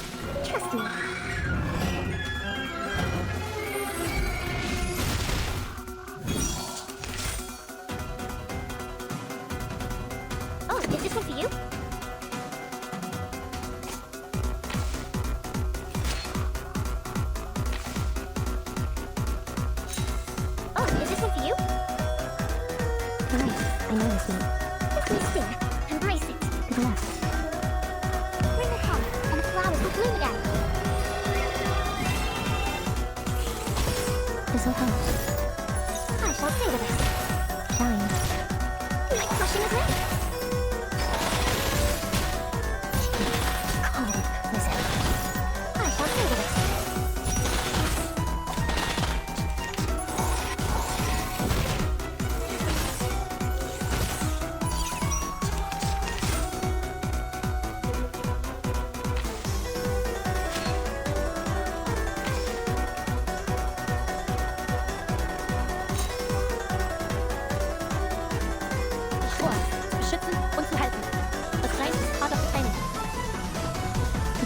S2: Trust me. Oh, is this one for you? Oh, is this one for you?
S6: Alright, I know this one.
S2: This is spin. Embrace it.
S6: To the left.
S2: Bring it home, and the flowers will bloom again.
S6: This'll help.
S2: I shall savor this.
S6: Shine.
S2: Like crushing a grape.
S6: Cold. Listen.
S2: I shall savor this.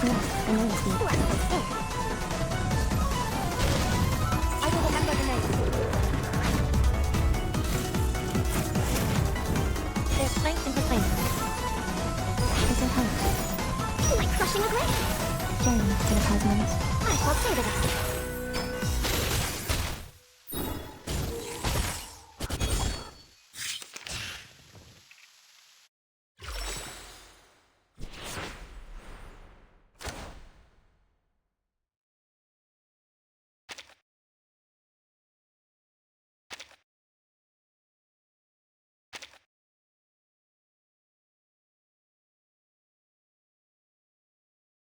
S6: She's lost. I know this deep. I will remember the name. There's strength in her flame. Is there hope? Like crushing a grave. Journey to the cosmos. I shall stay with us.